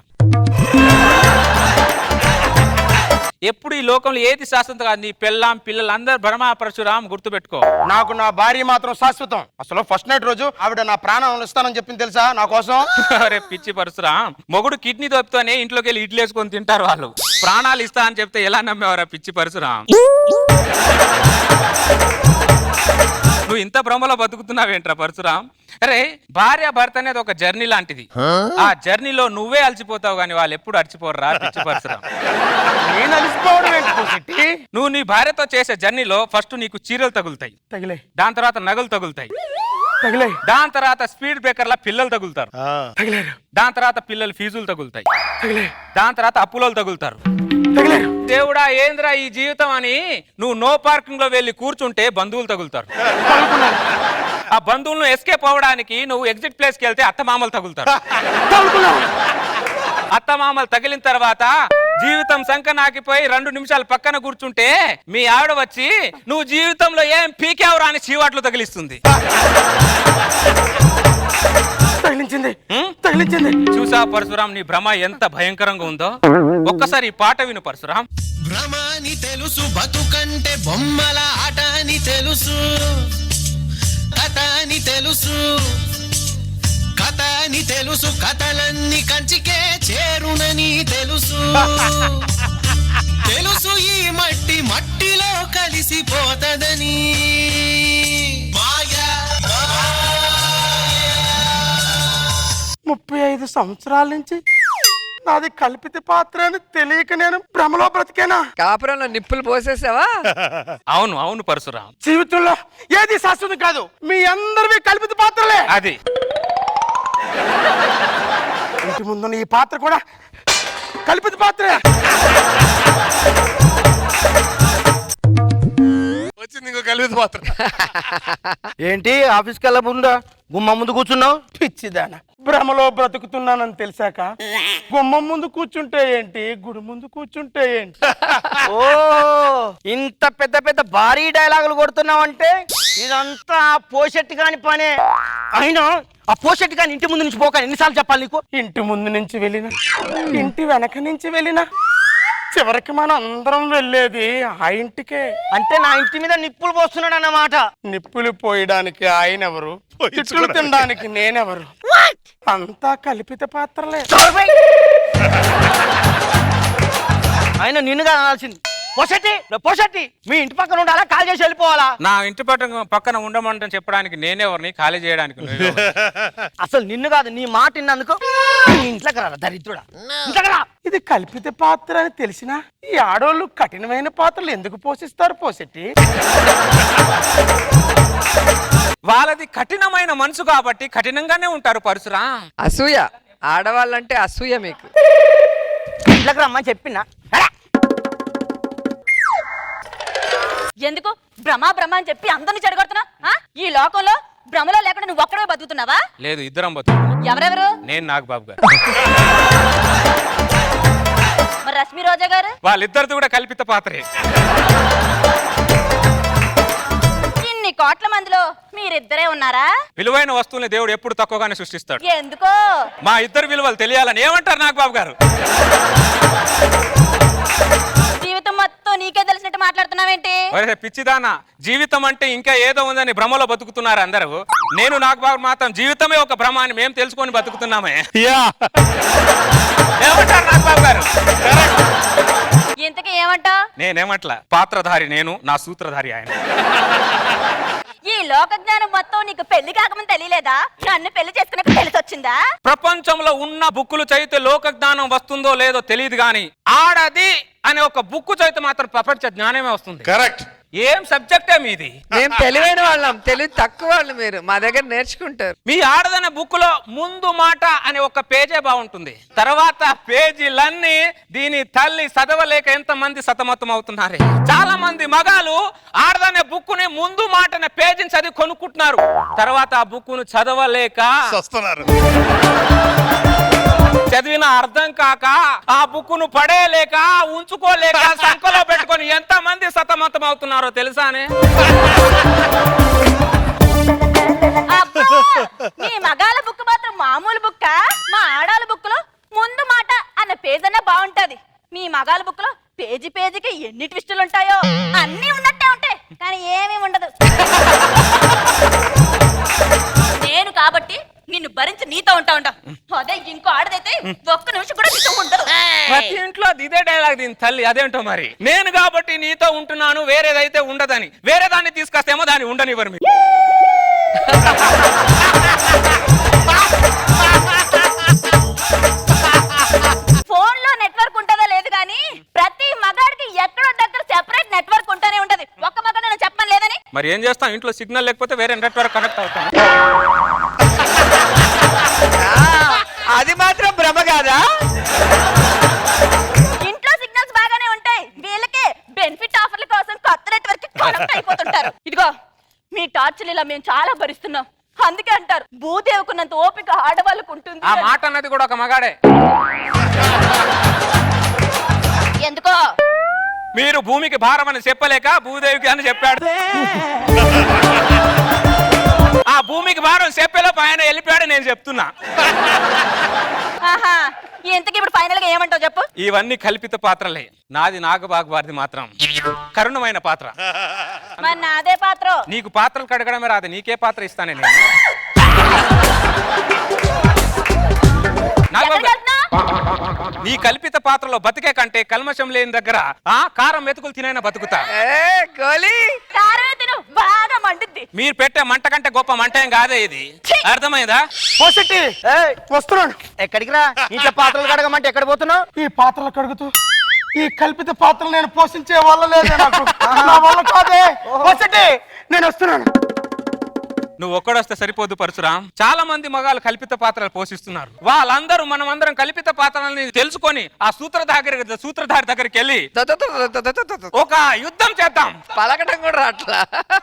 ఎప్పుడు ఈ లోకంలో ఏది శాశ్వతం కాదు. నీ పెళ్ళాం పిల్లలు అందరు భ్రమ పరశురాం, గుర్తుపెట్టుకో. నాకు నా భార్య మాత్రం శాశ్వతం. అసలు ఫస్ట్ నైట్ రోజు ఆవిడ నా ప్రాణం ఇస్తానని చెప్పింది తెలుసా నా కోసం. అరే పిచ్చి పరశురాం, మొగుడు కిడ్నీ దొప్పుతోనే ఇంట్లోకి వెళ్ళి ఇడ్లు వేసుకొని తింటారు వాళ్ళు. ప్రాణాలు ఇస్తా అని చెప్తే ఎలా నమ్మేవారా పిచ్చి పరశురాం? నువ్వు ఇంత భ్రమలో బతుకుతున్నావేంట్రా పరశురాం? అరే, భార్య భర్త అనేది ఒక జర్నీ లాంటిది. ఆ జర్నీలో నువ్వే అలసిపోతావు కానీ వాళ్ళు ఎప్పుడు అలసిపోర్రా పిచ్చి పరశురాం. నేను అలసిపోవడం ఏంటి పోసెట్టి? నువ్వు నీ భార్యతో చేసే జర్నీలో ఫస్ట్ నీకు చీరలు తగులుతాయి, తగిలే. దాని తర్వాత నగలు తగులుతాయి, తగిలే. దాని తర్వాత స్పీడ్ బ్రేకర్ల పిల్లలు తగులుతారు, తగిలేరు. దాని తర్వాత పిల్లలు ఫీజులు తగులుతాయి, తగిలే. దాని తర్వాత అప్పులోలు తగులుతారు. తగిలేరు. దేవుడా ఏంద్రా ఈ జీవితం అని నువ్వు నో పార్కింగ్ లో వెళ్ళి కూర్చుంటే బంధువులు తగులుతారు. ఆ బంధువులను ఎస్కేప్ అవ్వడానికి నువ్వు ఎగ్జిట్ ప్లేస్ కి వెళ్తే అత్తమామలు తగులుతారు. అత్తమామలు తగిలిన తర్వాత జీవితం సంక నాకిపోయి 2 నిమిషాలు పక్కన కూర్చుంటే మీ ఆవిడ వచ్చి నువ్వు జీవితంలో ఏం పీకేవరా అని చీవాట్లు తగిలిస్తుంది. తగిలించింది, తగిలించింది. చూసా పరశురాం, నీ భ్రమ ఎంత భయంకరంగా ఉందో. ఒక్కసారి ఈ పాట విను పరశురాం. భ్రమాని తెలుసు, బతుకంటే బొమ్మల ఆట అని తెలుసు, కథ అని తెలుసు, కథ అని తెలుసు, కథలన్నీ కంచికే చేరునని తెలుసు, తెలుసు ఈ మట్టి మట్టిలో కలిసిపోతదని. 35 సంవత్సరాల నుంచి నాది కల్పిత పాత్ర అని తెలియక నేను భ్రమలో బ్రతికేనా? కాపురంలో నిప్పులు పోసేసావా? అవును అవును పరశురాం, జీవితంలో ఏది శాశ్వతం కాదు, మీ అందరివి కల్పిత పాత్రలే. అది ఇంటి ముందున్న ఈ పాత్ర కూడా కల్పిత పాత్రే. వచ్చింది ఇంకో కల్పిత పాత్ర. ఏంటి ఆఫీస్కి వెళ్ళ ముందా గుమ్మ ముందు కూర్చున్నావు? పిచ్చిదానా, భ్రమలో బ్రతుకుతున్నానని తెలిసాక గుమ్మం ముందు కూర్చుంటే ఏంటి, గుడి ముందు కూర్చుంటే ఏంటి? ఓ, ఇంత పెద్ద పెద్ద భారీ డైలాగులు కొడుతున్నావంటే ఇదంతా పోషెట్టి కాని పనే. అయినా ఆ పోషెట్టి కాని ఇంటి ముందు నుంచి పోక ఎన్నిసార్లు చెప్పాలి నీకు? ఇంటి ముందు నుంచి వెళ్ళినా, ఇంటి వెనక నుంచి వెళ్ళినా, చివరికి మనం అందరం వెళ్ళేది ఆ ఇంటికే. అంటే నా ఇంటి మీద నిప్పులు పోస్తున్నాడు అన్నమాట. నిప్పులు పోయడానికి ఆయన ఎవరు, తిట్లు తినడానికి నేనెవరు? అంతా కల్పిత పాత్రలే. ఆయన నిన్నుగా అనాల్సింది, పోసెట్టి మీ ఇంటి పక్కన ఉండాలా కాల్ చేసి వెళ్ళిపోవాలా? నా ఇంటి పక్కన ఉండమంటని చెప్పడానికి నేనెవరిని, ఖాళీ చేయడానికి నువ్వెవరు? అసలు నిన్ను కాదు నీ మాట విన్నందుకు ఇంట్లోకి రా దరిద్రుడా, ఇంట్లోకి రా. ఇది కల్పిత పాత్ర అని తెలిసినా ఈ ఆడోళ్ళు కఠినమైన పాత్రలు ఎందుకు పోషిస్తారు పోసెట్టి? వాళ్ళది కఠినమైన మనసు కాబట్టి కఠినంగానే ఉంటారు పరశురాం. అసూయ, ఆడవాళ్ళంటే అసూయ మీకు. ఇంట్లోకి రమ్మని చెప్పినా ఎందుకు భ్రమ అని చెప్పి అందరిని చెడగొడుతున్నా? ఈ లోకంలో భ్రమలో లేకుండా నువ్వు ఒక్కడే బతుకుతున్నావా? లేదు, ఇద్దరం బతుకుతున్నాం. ఎవరెవరు? నేను నాగబాబు గారు. మరి రష్మి రోజా గారు? వాళ్ళిద్దరిది కూడా కల్పిత పాత్రే. ఇన్ని కోట్ల మందిలో మీరిద్దరే ఉన్నారా? విలువైన వస్తువుల్ని దేవుడు ఎప్పుడు తక్కువగానే సృష్టిస్తాడు. ఎందుకో? మా ఇద్దరు విలువలు తెలియాలని. ఏమంటారు నాగబాబు గారు? జీవితం మొత్తం నీకే తెలిసినట్టు మాట్లాడుతున్నావేంటి? పిచ్చిదానా, జీవితం అంటే ఇంకా ఏదో ఉందని భ్రమలో బతుకుతున్నారు అందరూ. నేను నాగబాబు మాత్రం జీవితమే ఒక భ్రమ అని మేము తెలుసుకొని బతుకుతున్నామే. ఏమంటారు నాగబాబు గారు? ఇంతకీ ఏమంటా? నేనేమట్లా, పాత్రధారి నేను, నా సూత్రధారి ఆయన. ఈ లోక జ్ఞానం మొత్తం నీకు పెళ్లి కాకముందు తెలియలేదా? నన్ను పెళ్లి చేసుకున్నాక తెలిసి వచ్చిందా? ప్రపంచంలో ఉన్న బుక్కులు చదివితే లోక జ్ఞానం వస్తుందో లేదో తెలియదు గాని ఆడది అనే ఒక బుక్కు చదివితే మాత్రం ప్రపంచ జ్ఞానమే వస్తుంది. కరెక్ట్. ఏం సబ్జెక్టే మీది? మేము తెలివైన వాళ్ళం, తెలివి తక్కువ వాళ్ళు మీరు. మా దగ్గర నేర్చుకుంటారు. మీ ఆడదనే బుక్ లో ముందు మాట అనే ఒక పేజే బాగుంటుంది. తర్వాత పేజీలన్నీ దీని తల్లి చదవలేక ఎంత మంది సతమతం అవుతున్నారు. చాలా మంది మగాలు ఆడదనే బుక్ ని ముందు మాట అనే పేజీని చదివి కొనుక్కుంటున్నారు. తర్వాత ఆ బుక్ ను చదవలేక వస్తున్నారు. చదివిన అర్థం కాక ఆ బుక్కును పడేయలేక ఉంచుకోలేక సంకలో పెట్టుకొని ఎంత మంది సతమతం అవుతున్నారో తెలుసానే? మీ మగాల బుక్ మాత్రం మామూలు బుక్క? మా ఆడాల బుక్ లో ముందు మాట అన్న పేజ్ అన్న బాగుంటది. మీ మగాల బుక్ లో పేజీకి ఎన్ని ట్విస్టులు ఉంటాయో. అన్ని ఉన్నట్టే ఉంటాయి కానీ ఏమీ ఉండదు. నేను కాబట్టి నిన్ను భరించి నీతో ఉంటా. అదే ఇంకో ఆడదైతే ఒక్క నిమిషం కూడా నీతో ఉండదు. ప్రతి ఇంట్లో ఇదే డైలాగ్ దీని తల్లి. అదేంటో మరి. నేను కాబట్టి నీతో ఉంటున్నాను, వేరేదైతే ఉండదని. వేరే దాన్ని తీసుకొస్తేమో దాన్ని ఉండనివ్వరు మీరు. ఫోన్ లో నెట్వర్క్ ఉంటుందో లేదు కానీ ప్రతి మగాడికి ఎక్కడో దగ్గర సెపరేట్ నెట్వర్క్ ఉంటూనే ఉంటది. ఒక్క మగాడు నేను చెప్పను లేదని. మరి ఏం చేస్తాం? ఇంట్లో సిగ్నల్ లేకపోతే వేరే నెట్వర్క్ కనెక్ట్ అవుతాం. అది మాత్రం భ్రమ కాదా? ఇంట్లో సిగ్నల్స్ బాగానే ఉంటాయి. వీళ్ళకే బెనిఫిట్ ఆఫర్ల కోసం కొత్త నెట్వర్క్ కనెక్ట్ అయిపోతుంటారు. ఇదిగో మీ టార్చర్ ఇలా మేము చాలా భరిస్తున్నాం. అందుకే అంటారు భూదేవుకున్నంత ఓపిక ఆడవాళ్ళకు ఉంటుంది. ఆ మాట అన్నది కూడా ఒక మగాడే. ఎందుకో? మీరు భూమికి భారం అని చెప్పలేక భూదేవికి అని చెప్పాడు. ఆ భూమికి భారం చెప్పేలోపు ఆయన వెళ్ళిపోయాడు. నేను చెప్తున్నా. ఆహా, ఇంతకీ ఇప్పుడు ఫైనల్ గా ఏమంటావు చెప్పు? ఇవన్నీ కల్పిత పాత్రలే. నాది నాగబాబు వారిది మాత్రం కరుణమైన పాత్ర. మరి నాదే పాత్ర. నీకు పాత్రలు కడగడమే రాదు, నీకే పాత్ర ఇస్తానే నేను. నీ కల్పిత పాత్రలో బతికే కంటే కల్మషం లేని దగ్గర కారం మెతుకులు తినైనా బతుకుతా. బాగా మండుద్ది. మీరు పెట్టే మంట కంటే గొప్ప మంట ఏం కాదే ఇది. అర్థమైందా? వస్తున్నాను. ఎక్కడికి రా? ఇంట్లో పాత్రలు కడగమంటే ఎక్కడ పోతున్నావు? ఈ పాత్రలు కడుగుతూ ఈ కల్పిత పాత్రలు నేను పోషించే వల్ల లేదు నాకు. నా వల్ల కాదే. నేను వస్తున్నాను. నువ్వు ఒక్కడొస్తే సరిపోదు పరశురాం. చాలా మంది మగాళ్ళు కల్పిత పాత్రలు పోషిస్తున్నారు. వాళ్ళందరూ మనమందరం కల్పిత పాత్రలని తెలుసుకొని ఆ సూత్రధారి దగ్గరికి వెళ్ళి ఒక యుద్ధం చేద్దాం. పలకటం కూడా అట్లా.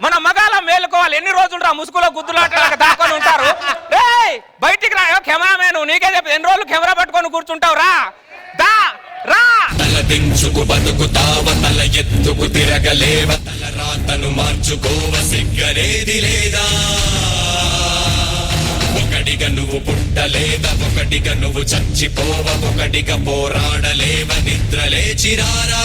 మన మగాళ్ళ మేలుకోవాలి. ఎన్ని రోజులు రా ముసుగులో గుద్దులాట దాక్కొని ఉంటారు. బయటికి రా కెమెరామెన్, నీకే చెప్పి ఎన్ని రోజులు కెమెరా పట్టుకొని కూర్చుంటావు? రా రా. తల దించుకు బతుకుతావ, తల ఎత్తుకు తిరగలేవ, తల రాతను మార్చుకోవ, సిగ్గరేది లేదా? ఒకటిగా నువ్వు పుట్టలేద, ఒకటిగా నువ్వు చచ్చిపోవ, ఒకటిగా పోరాడలేవ, నిద్ర లేచిరారా.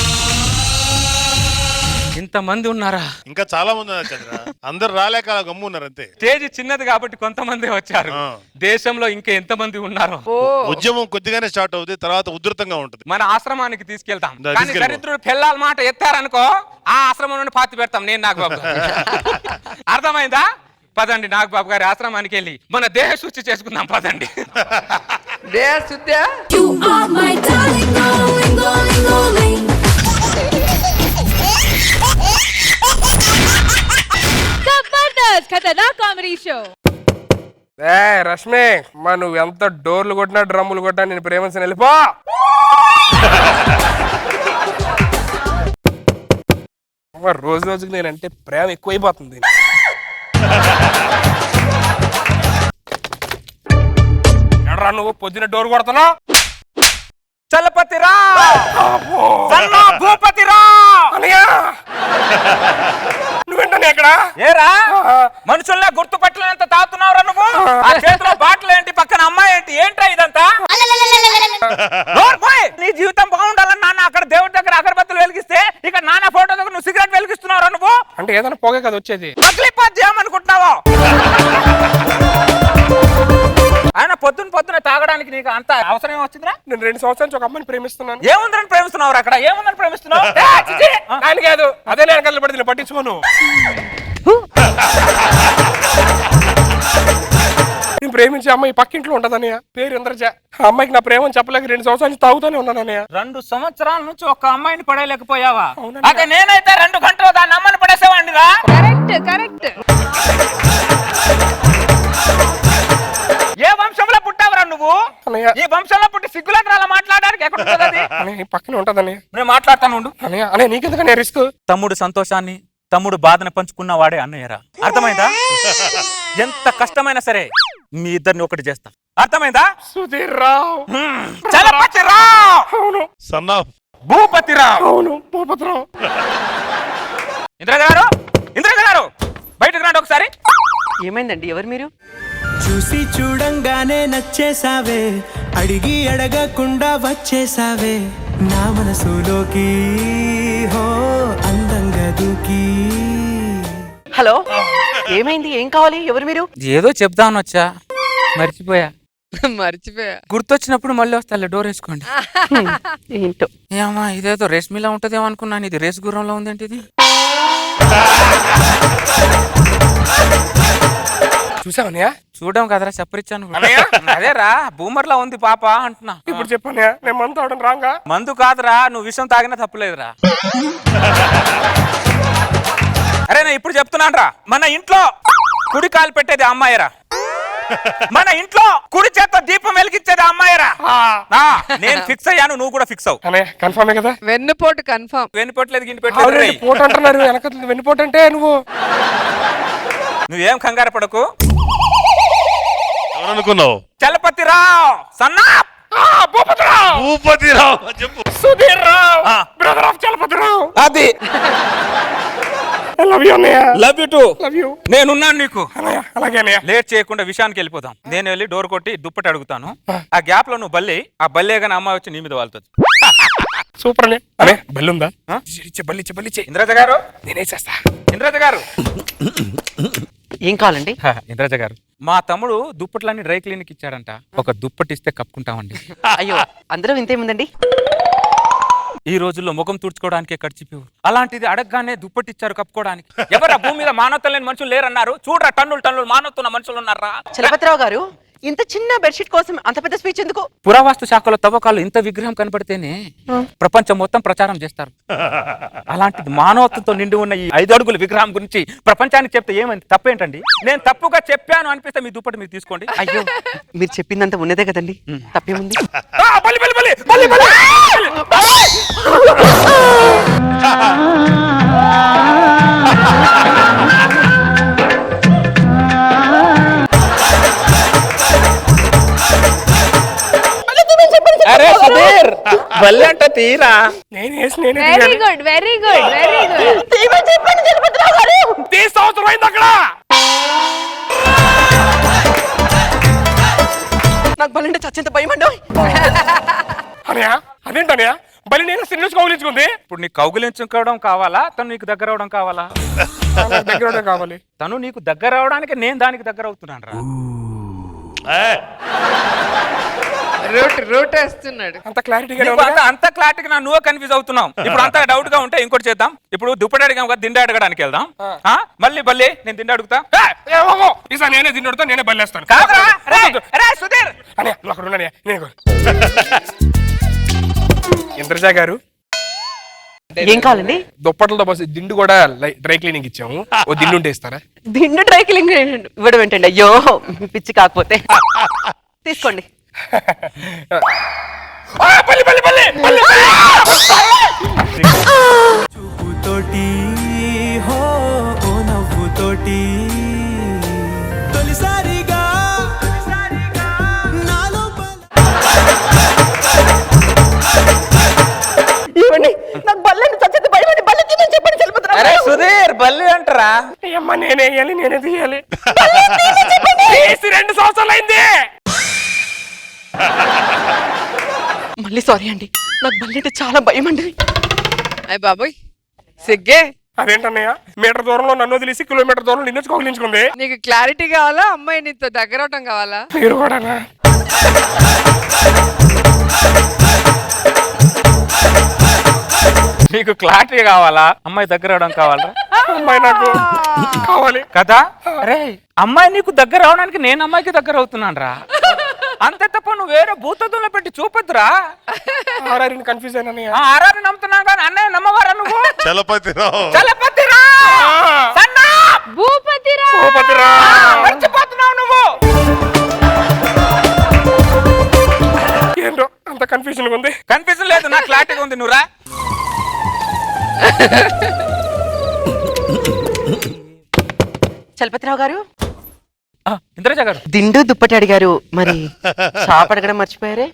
ఇంతమంది ఉన్నారా? ఇంకా చాలా మంది ఉన్నారు చంద్ర. అందరు రాలేక అలా గమ్మున్నారు అంతే. స్టేజ్ చిన్నది కాబట్టి కొంతమంది వచ్చారు. దేశంలో ఇంకా ఎంతమంది ఉన్నారో. ఉద్యమం కొద్దిగానే స్టార్ట్ అవుతుంది, తర్వాత ఉధృతంగా ఉంటుంది. మన ఆశ్రమానికి తీసుకెళ్తాం. కానీ దరిద్రుడు పిల్లల మాట ఎత్తారనుకో ఆ ఆశ్రమం నుండి పాతి పెడతాం నేను నాగబాబు. అర్థమైందా? పదండి నాగబాబు గారి ఆశ్రమానికి వెళ్ళి మన దేహ శుద్ధి చేసుకుందాం. పదండి. దేహ శుద్ధా? Comedy show. రష్మి మా నువ్వు ఎంత డోర్లు కొట్టినా డ్రమ్ములు కొట్టినా నేను ప్రేమించిన వెళ్ళిపో. రోజు రోజుకి నేనంటే ప్రేమ ఎక్కువైపోతుంది. ఎడరా నువ్వు పొద్దున డోర్ కొడుతున్నావు? చలపతిరా భూపతిరా నువ్వేంటనే ఎక్కడ? ఏరా మనుషుల్లా గుర్తుపట్టలేనంత తాగుతున్నావురా నువ్వు? ఆ చేతిలో బాటిల్ ఏంటి, పక్కన అమ్మాయి ఏంటి, ఏంట్రా ఇదంతా? నీ జీవితం బాగుండాలని నాన్న అక్కడ దేవుడి దగ్గర అగరబత్తులు వెలిగిస్తే ఇక్కడ నాన్న ఫోటో దగ్గర నువ్వు సిగరెట్ వెలిగిస్తున్నావురా నువ్వు? అంటే ఏదైనా పొగే కదా వచ్చేది. ఏమనుకుంటున్నావా? ఆయన పొద్దున తాగడానికి నీకు అంత అవసరం ఏమొచ్చిందిరా? నేను 2 సంవత్సరాల నుంచి ఒక అమ్మాయిని ప్రేమిస్తున్నాను. ఏముందని ప్రేమిస్తున్నావు అక్కడ? ఏముందని ప్రేమిస్తున్నావు? ఆయన కాదు, అదే నేను కళ్ళు పడి పట్టించుకోను. నేను ప్రేమించే అమ్మాయి పక్కింట్లో ఉంటదన్నయ్య, పేరు ఇంద్రజ. ఆ అమ్మాయికి నా ప్రేమని చెప్పలేక 2 సంవత్సరాల నుంచి తాగుతూనే ఉన్నాను అన్నయ్య. 2 సంవత్సరాల నుంచి ఒక అమ్మాయిని పడేయలేకపోయావా? అదే నేనైతే 2 గంటలు దాన్ని అమ్మని పడేసేవాడిరా. కరెక్ట్. ఏ వంశంలో పుట్టావురా నువ్వు? ఈ వంశంలో పుట్టి సిగ్గులకు అలా మాట్లాడడానికి ఎక్కడ ఉంటుంది? పక్కనే ఉంటదన్నయ్య. నేను మాట్లాడతాను ఉండు. అన్నయ్య నీకెందుకనే రిస్క్? తమ్ముడు సంతోషాన్ని తమ్ముడు బాధను పంచుకున్న వాడే అన్నయ్యరా. అర్థమైందా? ఎంత కష్టమైనా సరే మీ ఇద్దరిని ఒకటి చేస్తా. అర్థమైందా? సుధీర్ రావు, చలపతిరావు, అవును. సన్ ఆఫ్ భూపతిరావు, అవును. భూపతిరావు. ఇంద్రజ గారు బయటకు రండి ఒకసారి. ఏమైందండి? ఎవరు మీరు? చూసి చూడంగానే నచ్చేసావే, అడిగి అడగకుండా వచ్చేసావే నా మనసులోకి, హో అందంగా దూకి. హలో, ఏమైంది? ఏం కావాలి? ఎవరు మీరు? ఏదో చెప్దామని వచ్చా, మర్చిపోయా. గుర్తొచ్చినప్పుడు మళ్ళీ వస్తా, డోర్ వేసుకోండి. ఏంటో ఏమా ఇదేదో రేష్మిలా ఉంటదేమో అనుకున్నాను, ఇది రేస్ గుర్రంలో ఉందేంటి ఇది? చూసావన్నయ్య? చూడడం కదరా, చెప్పరిచ్చాను. అదేరా బూమర్లా ఉంది పాప అంటున్నా. ఇప్పుడు చెప్పన్నయ్య, నేను మందు తాగడం రాంగా? మందు కాదురా, నువ్వు విషం తాగినా తప్పులేదురా. అరే నేను ఇప్పుడు చెప్తున్నాను రా, మన ఇంట్లో కుడి కాలు పెట్టేది అమ్మాయిరా, మన ఇంట్లో కుడి చేత దీపం వెలిగించేది అమ్మాయిరా. నేను ఫిక్స్ అయ్యాను, నువ్వు కూడా ఫిక్స్ అవ్వు. కన్ఫర్మే కదా? వెన్నుపోటు కన్ఫర్మ్. వెన్నుపోట్లేదు గింటి పెట్టలేదు పోటు అంటున్నారు, వెనక వెన్నుపోటు అంటే నువ్వేం కంగారు పడకు. ఎవరనుకున్నావు? చలపతిరావు, సన్నా భూపతిరావు చెప్పు. సుధీర్ రావు, బ్రదర్ ఆఫ్ చలపతిరావు. అది లవ్ యూ అన్నయ్య. Love you to. Love you. నేనున్నాను నీకు. అలాగే అన్నయ్య. లేట్ చేయకుండా విషయానికి వెళ్ళిపోదాం. నేను వెళ్ళి డోర్ కొట్టి దుప్పటి అడుగుతాను. ఆ గ్యాప్ లో నువ్వు బల్లి, ఆ బల్లే గాని అమ్మాయి వచ్చి నీ మీద వాళ్తుంది. సూపర్ అనే బల్లి ఉందా? బల్లి. ఇంద్రజ గారు, నేనేసేస్తా. ఇంద్రజ గారు ఏం కావాలండి? ఇంద్రజ గారు, మా తమ్ముడు దుప్పట్లన్నీ డ్రై క్లీనిక్ ఇచ్చాడంట, ఒక దుప్పటి ఇస్తే కప్పుకుంటామండి. అయ్యో, అందరూ ఇంతేముందండి. ఈ రోజుల్లో ముఖం తుడుచుకోవడానికే ఖర్చిపోయారు, అలాంటిది అడగగానే దుప్పటి ఇచ్చారు కప్పుకోవడానికి. ఎవరా భూమి మీద మానవత్వం లేని మనుషులు లేరన్నారు? చూడరా, టన్నులు మానవత్వం మనుషులు ఉన్నారా? చలపతిరావు గారు, ఇంత చిన్న బెడ్షీట్ కోసం అంత పెద్ద స్పీచ్ ఎందుకు? పురావస్తు శాఖలో తవ్వకాలు ఇంత విగ్రహం కనపడితేనే ప్రపంచం మొత్తం ప్రచారం చేస్తారు. అలాంటిది మానవత్వంతో నిండి ఉన్న ఈ 5 అడుగుల విగ్రహం గురించి ప్రపంచానికి చెప్తే ఏమైంది? తప్పేంటండి? నేను తప్పుగా చెప్పాను అనిపిస్తే మీ దుప్పటి మీరు తీసుకోండి. అయ్యో, మీరు చెప్పిందంత ఉన్నదే కదండి, తప్పేముంది? అరే సుధీర్, బల్లి అంటే తీరా. Very good. 30 సంవత్సరం అయింది అక్కడ. నాకు బలంటే చచ్చేంత భయం అండి. అనయా, అదేంటనయా బలి నేను సినిమా కౌలించుకుంది. ఇప్పుడు నీకు కౌగిలించుకోవడం కావాలా, తను నీకు దగ్గర అవడం కావాలా? నాకు దగ్గర అవడం కావాలి. తను నీకు దగ్గర అవడానికి నేను దానికి దగ్గర అవుతున్నాను రా. రూట్ వేస్తున్నాడు. అంత క్లారిటీగా అంత క్లారిటీగా నువ్వే కన్ఫ్యూజ్ అవుతున్నావు. ఇప్పుడు అంత డౌట్ గా ఉంటే ఇంకోటి చేద్దాం. ఇప్పుడు దుప్పటి అడిగాం కదా, దిండి అడగడానికి వెళ్దాం. మళ్ళీ బల్లి నేను దిండి అడుగుతా. ఈసారి నేనే తిండి నేనే బల్లేస్తాను. సుధీర్ అని నువ్వు అక్కడ ఉన్నాను. నేను ఇంద్రజ గారు ఏం కావాలండి? దుప్పట్లతో పాటు దిండు కూడా డ్రై క్లీనింగ్ ఇచ్చాము. ఓ దిండు ఉంటే ఇస్తారా? దిండు డ్రై క్లీనింగ్ ఇవ్వడం ఏంటండి? అయ్యో పిచ్చి కాకపోతే తీసుకోండి. చూపుతోటి హో ఓ నవ్వుతోటి తొలిసారిగా నాలో ఇవ్వండి. నాకు బల్లని చచ్చేది భయం అండి. బల్లి తినని చెప్పండి చనిపోతున్నా. సుధీర్ బల్లి అంటారా? అమ్మా నేనే వేయాలి, నేనే తీయాలి. 2 సంవత్సరాలు అయింది. మళ్ళీ సారీ అండి, నాకు బల్లి అంటే చాలా భయం అండి. అయ్య బాబోయ్ సిగ్గే. అదేంటన్నయ్య, మీటర్ దూరంలో నన్ను వదిలేసి కిలోమీటర్ దూరంలో నిన్ను కౌగిలించుకుంది. నీకు క్లారిటీ కావాలా, అమ్మాయి నీతో దగ్గర అవటం కావాలా? మీరు కూడానా? నీకు క్లారిటీ కావాలా, అమ్మాయి దగ్గర అవడం కావాలా? అమ్మాయి నాకు కావాలి కదా. అరే అమ్మాయి నీకు దగ్గర అవడానికి నేను అమ్మాయికి దగ్గర అవుతున్నాను రా. అంతే తప్ప నువ్వు వేరే భూతద్దులో పెట్టి చూపొద్దురా. ఆర్ఆర్ని కన్ఫ్యూజ్ అయినా. ఆర్ఆర్ని నమ్ముతున్నావు కానీ అన్నయ్య నమ్మవారా నువ్వు? చలపతిరావు మర్చిపోతున్నావు నువ్వు. ఏంటో అంత కన్ఫ్యూజన్ ఉంది. కన్ఫ్యూజన్ లేదు, నాకు క్లారిటీగా ఉంది. నువ్వురా. చలపతిరావు గారు, ఇంద్రజ గారు దిండు దుప్పటి అడిగారు, మరి చాప అడగడం మర్చిపోయారే?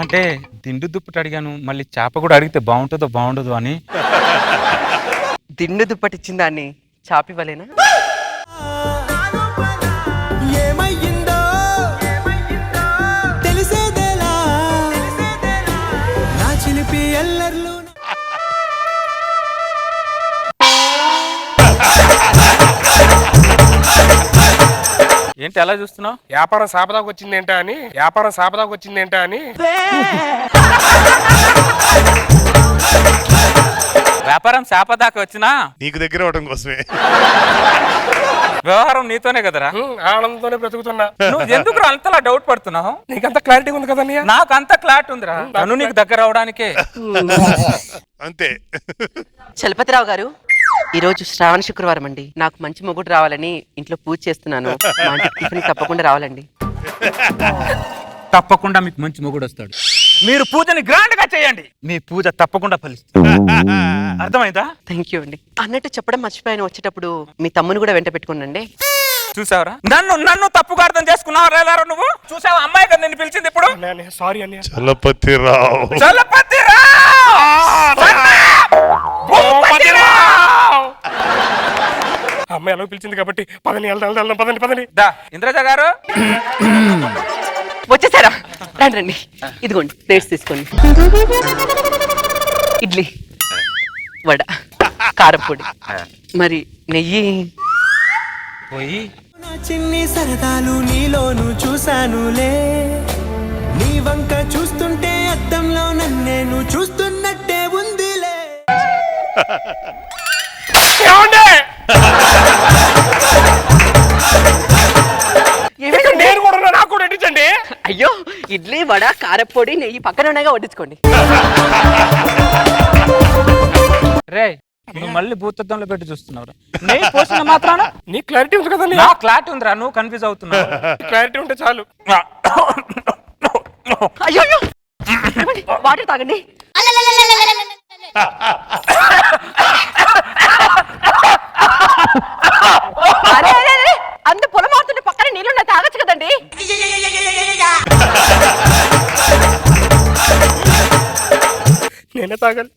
అంటే దిండు దుప్పటి అడిగాను, మళ్ళీ చేప కూడా అడిగితే బాగుంటుందో బాగుండదు అని. దిండు దుప్పటి ఇచ్చిన దాన్ని చాప ఇవ్వలేనా? ఏమయ్యిందో తెలిసేదేలా నా చిలిపి ఎల్లర్లు. ఏంటి అలా చూస్తున్నావు? వ్యాపారం సాపదాకు వచ్చిందేంటా అని, వ్యాపారం సాపదాకు వచ్చిందేంటా అని. వ్యాపారం శాప దాకా వచ్చినా నీకు దగ్గర అవడం కోసమే. వ్యవహారం నీతోనే కదరా. ఆనందంతోనే బ్రతుకుతున్నా. నువ్వు ఎందుకు అంతలా డౌట్ పడుతున్నావు? నీకంత క్లారిటీ ఉంది కదా అన్నయ్య? నాకు అంత క్లారిటీ ఉందిరా. తను నీకు దగ్గర అవడానికే. అంతే. చలపతిరావు గారు, ఈ రోజు శ్రావణ శుక్రవారం అండి. నాకు మంచి మొగుడు రావాలని ఇంట్లో పూజ చేస్తున్నాను. మా ఇంటికి టిఫిన్ తప్పకుండా రావాలండి. తప్పకుండా మీకు మంచి మొగుడు వస్తాడు. మీరు పూజని గ్రాండ్ గా చేయండి, మీ పూజ తప్పకుండా ఫలిస్తుంది. అర్థమైందా? థ్యాంక్ యూ అండి. అన్నట్టు చెప్పడం మర్చిపోయాను, వచ్చేటప్పుడు మీ తమ్ముని కూడా వెంట పెట్టుకోండి. చూసావరా, నన్ను తప్పుగా అర్థం చేసుకున్నావా నువ్వు? చూసావా అమ్మాయి కదా నిన్ను పిలిచింది ఇప్పుడు. సారీ అన్నయ్య. చలపతిరావు అమ్మాయి ఎలా పిలిచింది కాబట్టి పదని వెళ్దాం. పదండి. దా ఇంద్రజ గారు వచ్చేసారా? రండి రండి, ఇదిగోండి ప్లేట్స్ తీసుకోండి. ఇడ్లీ, వడ, కారపొడి, మరి నెయ్యి. పోయి నా చిన్ని సరదాలు నీలోను చూశానులే, నీ వంక చూస్తుంటే అద్దంలో నన్నేను చూస్తున్నట్టే ఉందిలే. నేను కూడా నాకు కూడా వడ్డించండి. అయ్యో, ఇడ్లీ, వడ, కారపొడి, నెయ్యి పక్కన ఉన్నాగా వడ్డించుకోండి. రే నువ్వు మళ్ళీ భూతత్వంలో పెట్టి చూస్తున్నావు. నేను పోసిన మాత్రాన నీ క్లారిటీ ఉంది కదా? నా క్లారిటీ ఉందిరా, నువ్వు కన్ఫ్యూజ్ అవుతున్నావు. క్లారిటీ ఉంటే చాలు. అయ్యో వాటర్ తాగండి. అరే అంత పొలం ఆడుతుంటే పక్కన నీళ్ళు తాగొచ్చు కదండి. నేనే తాగాలి.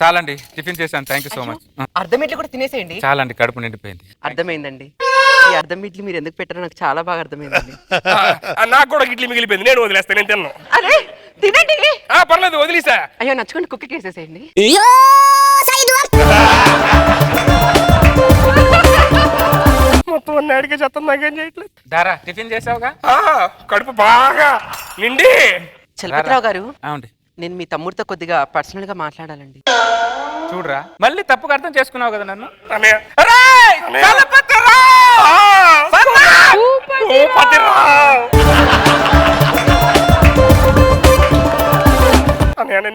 చాలండి, టిఫిన్ చేశాను. Thank you so much. అర్ధం ఇడ్లీ కూడా తినేసేయండి. చాలండి, కడుపు నిండిపోయింది. అర్థమైందండి. ఈ అర్ధం ఇడ్లీ మీరు ఎందుకు పెట్టారో నాకు చాలా బాగా అర్థమైందండి. నాకు కూడా ఇడ్లీ మిగిలిపోయింది, నేను వదిలేస్తాను. నేను తిన్నాను. అరే తినండి. పర్లేదు వదిలేసా. అయ్యో నచ్చుకొని కుక్కకి వేసేసేయండి. మొత్తం అన్ని అడిగే చెత్తం నాకేం చేయట్లేదు. దారా టిఫిన్ చేసావుగా? కడుపు బాగా నిండి. చలపతిరావు గారు, అవునండి. నేను మీ తమ్ముడితో కొద్దిగా పర్సనల్ గా మాట్లాడాలండి. చూడరా మళ్ళీ తప్పుగా అర్థం చేసుకున్నావు కదా నన్ను. అన్నయ్య.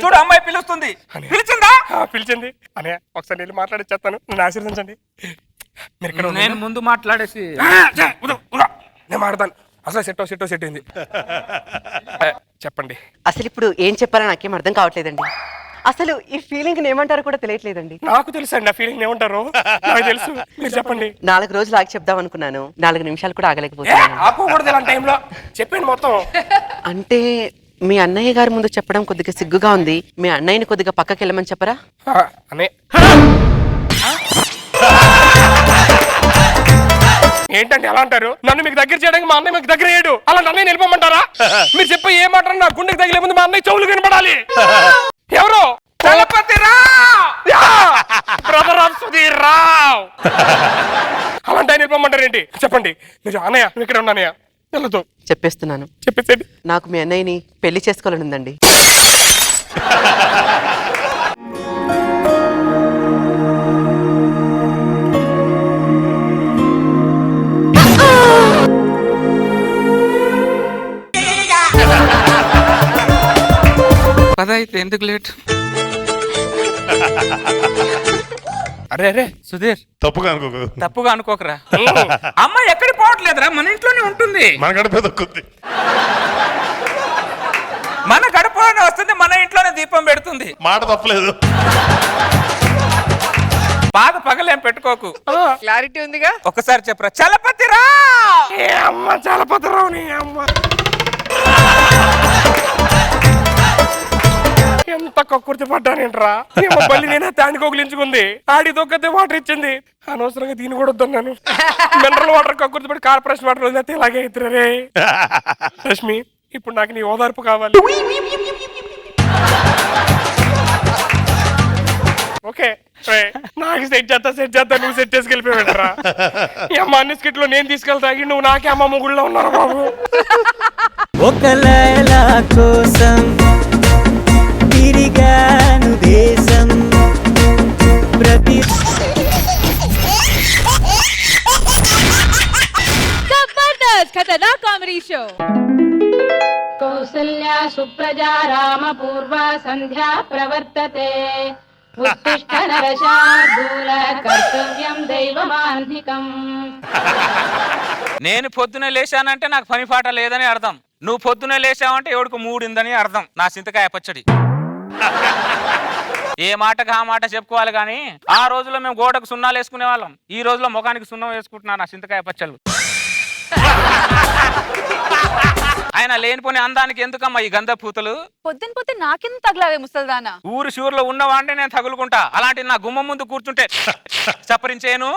చూడు అమ్మాయి పిలుస్తుంది. పిలిచిందా? పిలిచింది. అన్నయ్య ఒకసారి వెళ్ళి మాట్లాడిచ్చేస్తాను, నన్ను ఆశీర్వదించండి. మీరు ఇక్కడ నేను ముందు మాట్లాడేసి నేను మాట్లాడతాను. అసలు సెట్ అయింది. చెప్పండి. అసలు ఇప్పుడు ఏం చెప్పాలో నాకేం అర్థం కావట్లేదండి. అసలు ఈ ఫీలింగ్ ఏమంటారో కూడా తెలియట్లేదండి. నాకు తెలుసు అండి ఆ ఫీలింగ్ ఏమంటారు, నాకు తెలుసు. మీరు చెప్పండి. 4 రోజులు ఆగి చెప్దాం అనుకున్నాను, 4 నిమిషాలు కూడా ఆగలేకపోతున్నాను. ఆపకూడదు ఇలాంటి టైంలో. చెప్పండి మొత్తం. అంటే మీ అన్నయ్య గారి ముందు చెప్పడం కొద్దిగా సిగ్గుగా ఉంది. మీ అన్నయ్యని కొద్దిగా పక్కకి వెళ్ళమని చెప్పరా? అనే ఏంటంటే ఎలా అంటారు? నన్ను మీకు దగ్గర చేయడానికి మా అన్నయ్య మీకు దగ్గర చేయడు. అలా నన్నయ్య నిలపమంటారా? మీరు చెప్పే ఏ మాట నా గుండెకి తగిలే ముందు మా అన్నయ్య చెవులు వినపడాలి. ఎవరు? Brother of Sudheer Rao. అలాంటి ఆయన నిలపమంటారు ఏంటి? చెప్పండి. మీరు అన్నయ్య నువ్వు ఇక్కడ ఉన్నానయ్య వెళ్ళదు. చెప్పేస్తున్నాను. చెప్పేసేది. నాకు మీ అన్నయ్యని పెళ్లి చేసుకోవాలని ఉందండి. పద అయితే ఎందుకు లేట్? అరే సుధీర్ తప్పుగా అనుకోకు. తప్పుగా అనుకోకరా. అమ్మాయి ఎక్కడికి పోవట్లేదురా, మన ఇంట్లోనే ఉంటుంది. మన గడప దొక్కుంది. మన గడపలోనే వస్తుంది, మన ఇంట్లోనే దీపం పెడుతుంది. మాట తప్పలేదు. బాధ పగలేం పెట్టుకోకు. క్లారిటీ ఉందిగా. ఒకసారి చెప్పరా. చలపతిరా. చలపతిరావు నీ అమ్మ. ఎంత కక్కుర్తి పడ్డానేంట్రా. బల్లి నేనే తాని కోగిలించుకుంది, ఆడి దొక్కతే వాటర్ ఇచ్చింది. అనవసరంగా దీన్ని కూడా వద్దన్నాను. మినరల్ వాటర్ కక్కుర్తి పడి కార్పొరేషన్ వాటర్ వదిలేస్తే ఇలాగే అవుతురే. రష్మి ఇప్పుడు నాకు నీ ఓదార్పు కావాలి. ఓకే నాకు సెట్ చేస్తా నువ్వు సెట్ చేసుకెళ్ళిపోయాడరా. ఈ అమ్మ అన్ని స్కిట్లో నేను తీసుకెళ్తా, నువ్వు నాకే అమ్మ ముగుళ్ళో ఉన్నారు బాబు. ఒక లైలా కోసం తిరిగాను దేశం ప్రతి జబర్దస్త్ ఖతర్నాక్ కామెడీ షో. కౌసల్యా సుప్రజా రామ పూర్వ సంధ్యా ప్రవర్తతే. ఉత్తిష్ట నరశార్దూల కర్తవ్యం దైవమాన్ధికం. నేను పొద్దునే లేచానంటే నాకు పని పాట లేదని అర్థం. నువ్వు పొద్దునే లేచావంటే ఎవడికి మూడిందని అర్థం. నా చింతకాయ పచ్చడి. ఏ మాటకు ఆ మాట చెప్పుకోవాలి కానీ ఆ రోజుల్లో మేము గోడకు సున్నాలు వేసుకునే వాళ్ళం. ఈ రోజులో ముఖానికి సున్నం వేసుకుంటున్నా నా చింతకాయ పచ్చళ్ళు. ఆయన లేనిపోని అందానికి ఎందుకమ్మా ఈ గంధ పూతలు? పొద్దున నాకెందుకు తగలావే ముసల్దానా? ఊరు షూర్లో ఉన్నవాంటే నేను తగులుకుంటా. అలాంటి నా గుమ్మ ముందు కూర్చుంటే చప్పరించేను.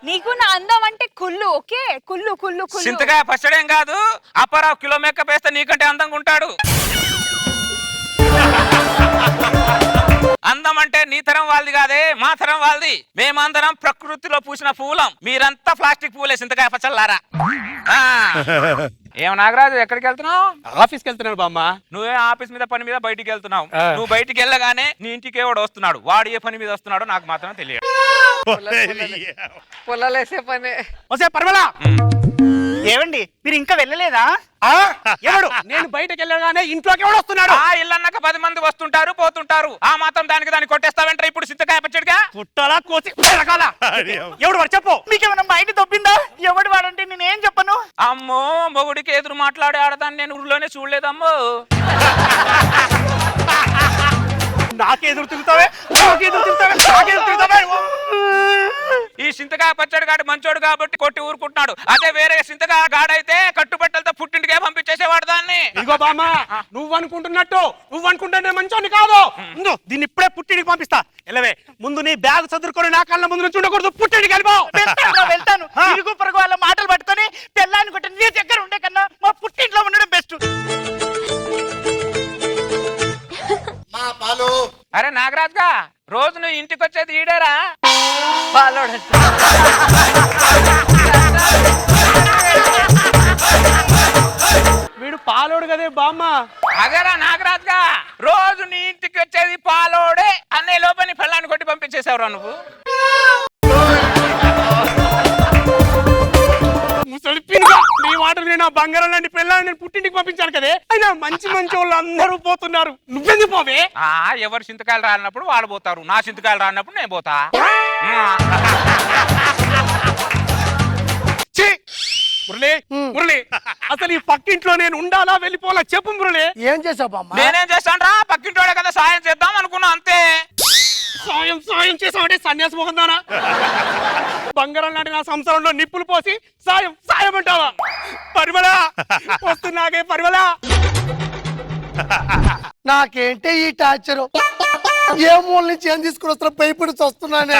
నీకు నా అందం అంటే కుళ్ళు. ఓకే కుళ్ళు కుళ్ళు కుళ్ళు. చింతకాయ పచ్చడేం కాదు, అప్పారావు కిలో మేకప్ వేస్తే నీకంటే అందంగా ఉంటాడు. అందం అంటే నీ తరం వాళ్ళది కాదే, మా తరం వాళ్ళది. మేమందరం ప్రకృతిలో పూసిన పూలం, మీరంతా ప్లాస్టిక్ పూలే చింతకాయ పచ్చళ్ళారా. ఏం నాగరాజు ఎక్కడికి వెళ్తున్నావు? ఆఫీస్కి వెళ్తున్నాను బామ్మ. నువ్వే ఆఫీస్ మీద పని మీద బయటికి వెళ్తున్నావు. నువ్వు బయటికి వెళ్ళగానే నీ ఇంటికి ఎవడు వస్తున్నాడు. వాడు ఏ పని మీద వస్తున్నాడో నాకు మాత్రమే తెలియదు. పొలాలేసే పనే. వస్తే పర్వాలా. ఏవండి మీరు ఇంకా వెళ్ళలేదా? ఎవడు నేను బయటకు వెళ్ళగానే ఇంట్లోకి ఎవడు వస్తున్నాడు? ఆ ఇల్లన్నాక 10 మంది వస్తుంటారు పోతుంటారు. ఆ మాత్రం దాన్ని కొట్టేస్తావంటే ఇప్పుడు చింతకాయ పచ్చడిగా పుట్టాలా కోసి రకాల ఎవడు వాడు చెప్పు. మీకేమైనా బయట దొబ్బిందా? ఎవడు వాడంటే నేనేం చెప్పను. అమ్మో మొగుడికి ఎదురు మాట్లాడే ఆడదాన్ని నేను ఊర్లోనే చూడలేదమ్మో. నాకెదురు తిరుగుతావే. ఈ చింతకాయ పచ్చడి గాడు మంచోడు కాబట్టి కొట్టి ఊరుకుంటున్నాడు. అదే వేరే చింతకాయ గాడైతే కట్టుబట్టలతో పుట్టింటికే పంపించేసేవాడు దాన్ని. ఇదిగో బామ్మ నువ్వు అనుకుంటుంటే మంచోని కాదు. దీన్ని ఇప్పుడే పుట్టిడికి పంపిస్తా. ఎలవే ముందు నీ బ్యాగ్ చదువుకొని నా కళ్ళ ముందు నుంచి ఉండకూడదు. పుట్టిడికి వెళ్ళిపో. వెళ్తాను. ఇరుగు పొరుగు వాళ్ళ మాటలు పట్టుకొని పెళ్ళాన్ని కొట్టి నీ దగ్గర ఉండే కదే బామ్మ. అదేరా నాగరాజుగా రోజు నీ ఇంటికి వచ్చేది పాలోడే అన్నయ్య లోపని పెళ్ళాన్ని కొట్టి పంపించేసావురా నువ్వు. ముసలి పినుగా నీ మాటలు నేను బంగారం లాంటి పిల్లని నేను పుట్టింటికి పంపించాను కదే. అయినా మంచి వాళ్ళు అందరూ పోతున్నారు, నువ్వెందుకు పోవే? ఎవరు చింతకాయలు రానప్పుడు వాళ్ళు పోతారు, నా చింతకాయలు రానప్పుడు నేను పోతా. మురళి మురళి, అసలు ఈ పక్కింట్లో నేను ఉండాలా వెళ్ళిపోవాలా చెప్పు మురళి. ఏం చేసావు బామ్మ? నేనేం చేస్తాను రా, పక్కింటోడే కదా సాయం చేద్దాం అనుకున్నా అంతే. సాయం చేసావంటే సన్యాసి మొహం దానా? బంగారం లాంటి నా సంసారంలో నిప్పులు పోసి సాయం అంటావా? పరిమళ వస్తున్నాగే పరిమళ. నాకేంటే ఈ టార్చరు? ఏ మూల నుంచి ఏం తీసుకుని వస్తున్నా భయపడి వస్తున్నానే.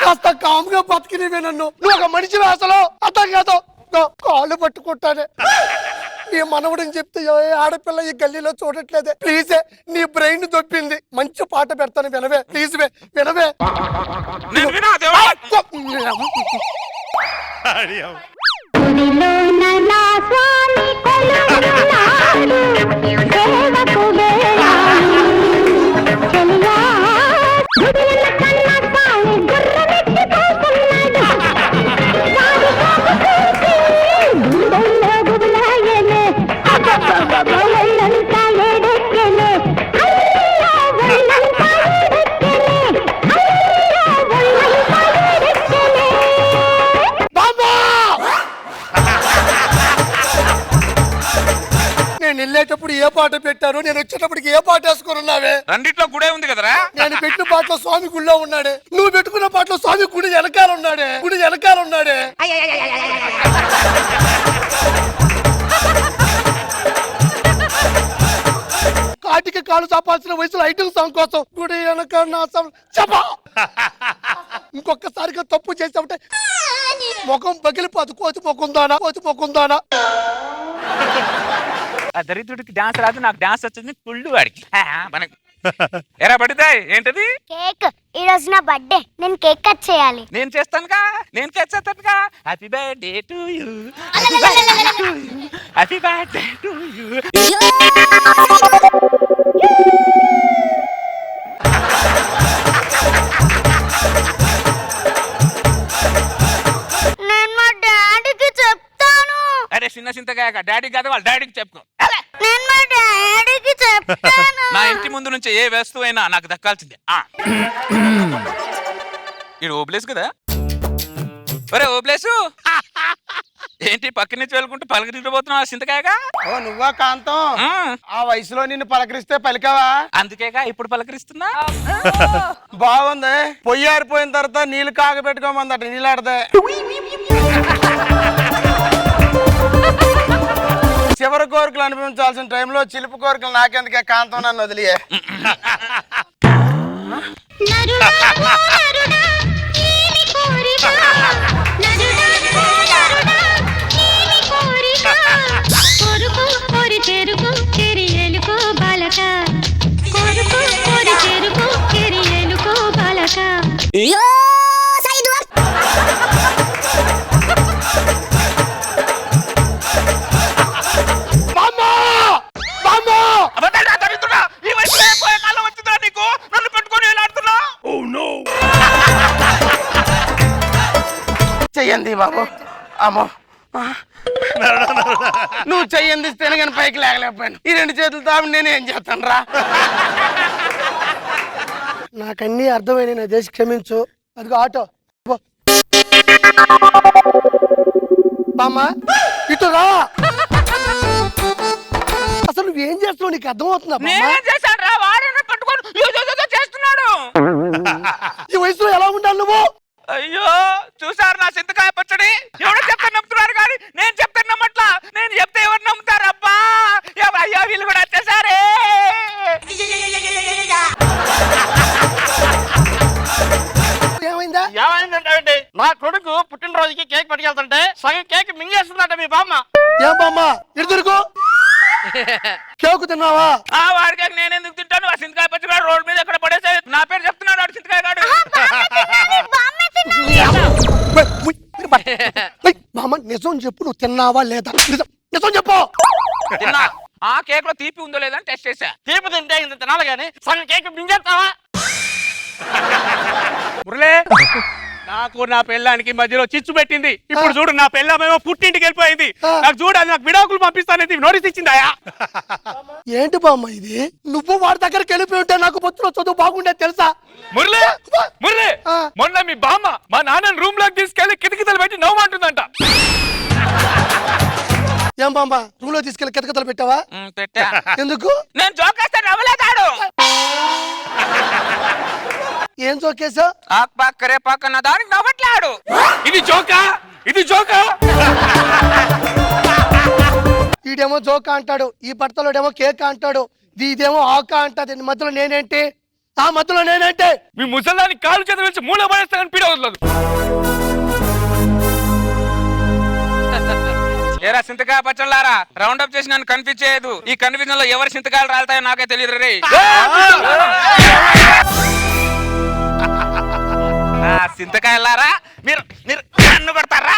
కాస్త కాముగా బతికినవే నన్ను. నువ్వు ఒక మనిషి అసలు అర్థం కాదు. కాళ్ళు పట్టుకుంటానే. నీ మనవడని చెప్తే ఏ ఆడపిల్ల ఈ గల్లీలో చూడట్లేదే. ప్లీజే, నీ బ్రెయిన్ దొప్పింది. మంచి పాట పెడతాను, వినవే ప్లీజ్. వినవే. నేను వెళ్ళేటప్పుడు ఏ పాట పెట్టారు, నేను వచ్చేటప్పటికి ఏ పాట వేసుకుని ఉన్నావే? రెండిట్లో గుడే ఉంది కదరా. నేను పెట్టిన పాటలో స్వామి గుడిలో ఉన్నాడే, నువ్వు పెట్టుకున్న పాటలో స్వామి గుడి వెనకాల ఉన్నాడే. కాటికి కాలు చాపాల్సిన వయసులో ఐటల్ సాంగ్ కోసం గుడి వెనక నా చెప్పా. ఇంకొకసారిగా తప్పు చేసామంటే ముఖం పగిలిపోదు. కోతి మొక్కుందానా. ఆ దరిద్రుడికి డాన్స్ రాదు, నాకు డాన్స్ వచ్చింది కుళ్ళు వాడికి. మనకి ఎరా పడితాయి ఏంటది? కేక్. ఈ రోజు నా బర్త్డే, నేను కేక్ కట్ చేయాలి. నేను చేస్తానుగా, నేను కట్ చేస్తానుగా. Happy birthday to you, happy birthday to you. నేను మా డాడీకి చెప్తాను. అరే చిన్న చింతగా డాడీ కాదు, వాళ్ళ డాడీకి చెప్పుకో. నేను మా డాడీకి చెప్తాను. నా ఇంటి ముందు నుంచి ఏ వస్తువు అయినా నాకు దక్కాల్సిందే. ఇది ఓబ్లేసు కదా. ఒరే ఓబ్లేసు, ఏంటి పక్క నుంచి వెళ్ళుకుంటూ పలకరించబోతున్నావు చింతకాయగా? ఓ నువ్వా కాంతం? ఆ వయసులో నిన్ను పలకరిస్తే పలికావా? అందుకేగా ఇప్పుడు పలకరిస్తున్నా. బాగుంది. పొయ్యి ఆరిపోయిన తర్వాత నీళ్లు కాగబెట్టుకోమందట, నీళ్ళాడదే. చివరి కోరికలు అనిపించాల్సిన టైంలో చిలుపు కోరికలు నాకెందుకే కాంతం, నన్ను వదిలియే. చెయ్యండి బాబు. అమ్మో, నువ్వు చెయ్యందిస్తేనే కానీ పైకి లేకలేకపోయాను. ఈ రెండు చేతులు తామి నేను ఏం చేస్తాను రా. నాకన్నీ అర్థమైనా నా దేశ క్షమించు. అదిగో ఆటో. బామ్మ ఇటు రా. అసలు నువ్వేం చేస్తున్నావు, నీకు అర్థమవుతుందా? ఈ వయసులో ఎలా ఉండాలి నువ్వు? అయ్యో చూసారు నా చింతకాయ పచ్చడి. ఎవరు చెప్తే నమ్ముతున్నారు కానీ నేను చెప్తే నమ్మట్లా. నేను చెప్తే ఎవరు నమ్ముతారు? అబ్బా అయ్యో వీళ్ళు కూడా వచ్చేసారే. ఏమైందంటే నా కొడుకు పుట్టినరోజుకి కేక్ పట్టుకెళ్తుంటే సగం కేక్ మింగేస్తుందట మీ బామ్మ. ఏం బామ్మ ఇద్దరుకో కేకు తిన్నావా? వాడికి నేను ఎందుకు తింటాను? ఆ చింతకాయ పచ్చడి రోడ్ మీద ఎక్కడ పడేసే నా పేరు చెప్తున్నాడు వాడు చింతకాయ గాడు. బామ్మ నిజం చెప్పు, నువ్వు తిన్నావా లేదా? నిజం చెప్పు. ఆ కేక్ లో తీపి ఉందో లేదని టెస్ట్ చేశా. తీపి తింటే ఇంత తినాలి కానీ సగం కేక్ మింగేస్తావా? మురళే నాకు నా పెళ్ళానికి మధ్యలో చిచ్చు పెట్టింది. ఇప్పుడు చూడు నా పెళ్ళామేమో పుట్టింటికి వెళ్ళిపోయింది. నాకు చూడు అది నాకు విడాకులు పంపిస్తానేది నోటీస్ ఇచ్చిందాయా? ఏంటి బామ్మ ఇది? నువ్వు వాడి దగ్గరికి వెళ్ళిపోయి ఉంటే నాకు పొత్తులో చదువు బాగుండేది తెలుసా? మురళి మురళి మొన్న మీ బామ్మ మా నాన్నని రూమ్ లోకి తీసుకెళ్లి కితకితలు పెట్టి నవ్వుమంటుందంట. ఏం బామ్మ రూమ్ లో తీసుకెళ్లి కితకితలు పెట్టావా? పెట్టా. ఎందుకు? నేను జోకేస్తే నవ్వలేదాడు. ఏం జోకేసా? ఆక్ పాక్ కరే పాక్ అన్న దానికి నవ్వట్లాడు. ఇది జోకా? ఇది జోకా? ఈడేమో జోకా అంటాడు, ఈ భర్తలోడేమో కేక్ అంటాడు, ఇదేమో ఆక అంటది. మధ్యలో నేనేంటి? ఆ మధ్యలో నేనేంటి? మీ ముసలాన్ని కాలు చేతుల నుంచి మూల పడేస్తానని పీడ వదలదు. ఏరా సింతకాయ పచ్చళ్ళారా, రౌండ్ అప్ చేసి నన్ను కన్ఫ్యూజ్ చేయదు. ఈ కన్ఫ్యూజన్ లో ఎవరు సింతకాయలు రాలుతాయో నాకే తెలియదు రే. సింతకాయలారా మీరు మీరు నన్ను కొడతారా?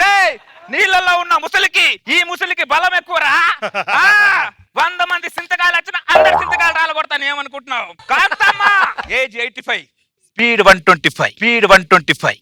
రే నీళ్ళల్లో ఉన్న ముసలికి ఈ ముసలికి బలం ఎక్కువరా. 100 మంది సింతకాయలు వచ్చిన అందరు సింతకాయలు రాలు కొడతాను ఏమనుకుంటున్నావు? కాస్తమ్మా ఏజ్ 85 స్పీడ్ 125 స్పీడ్ 125.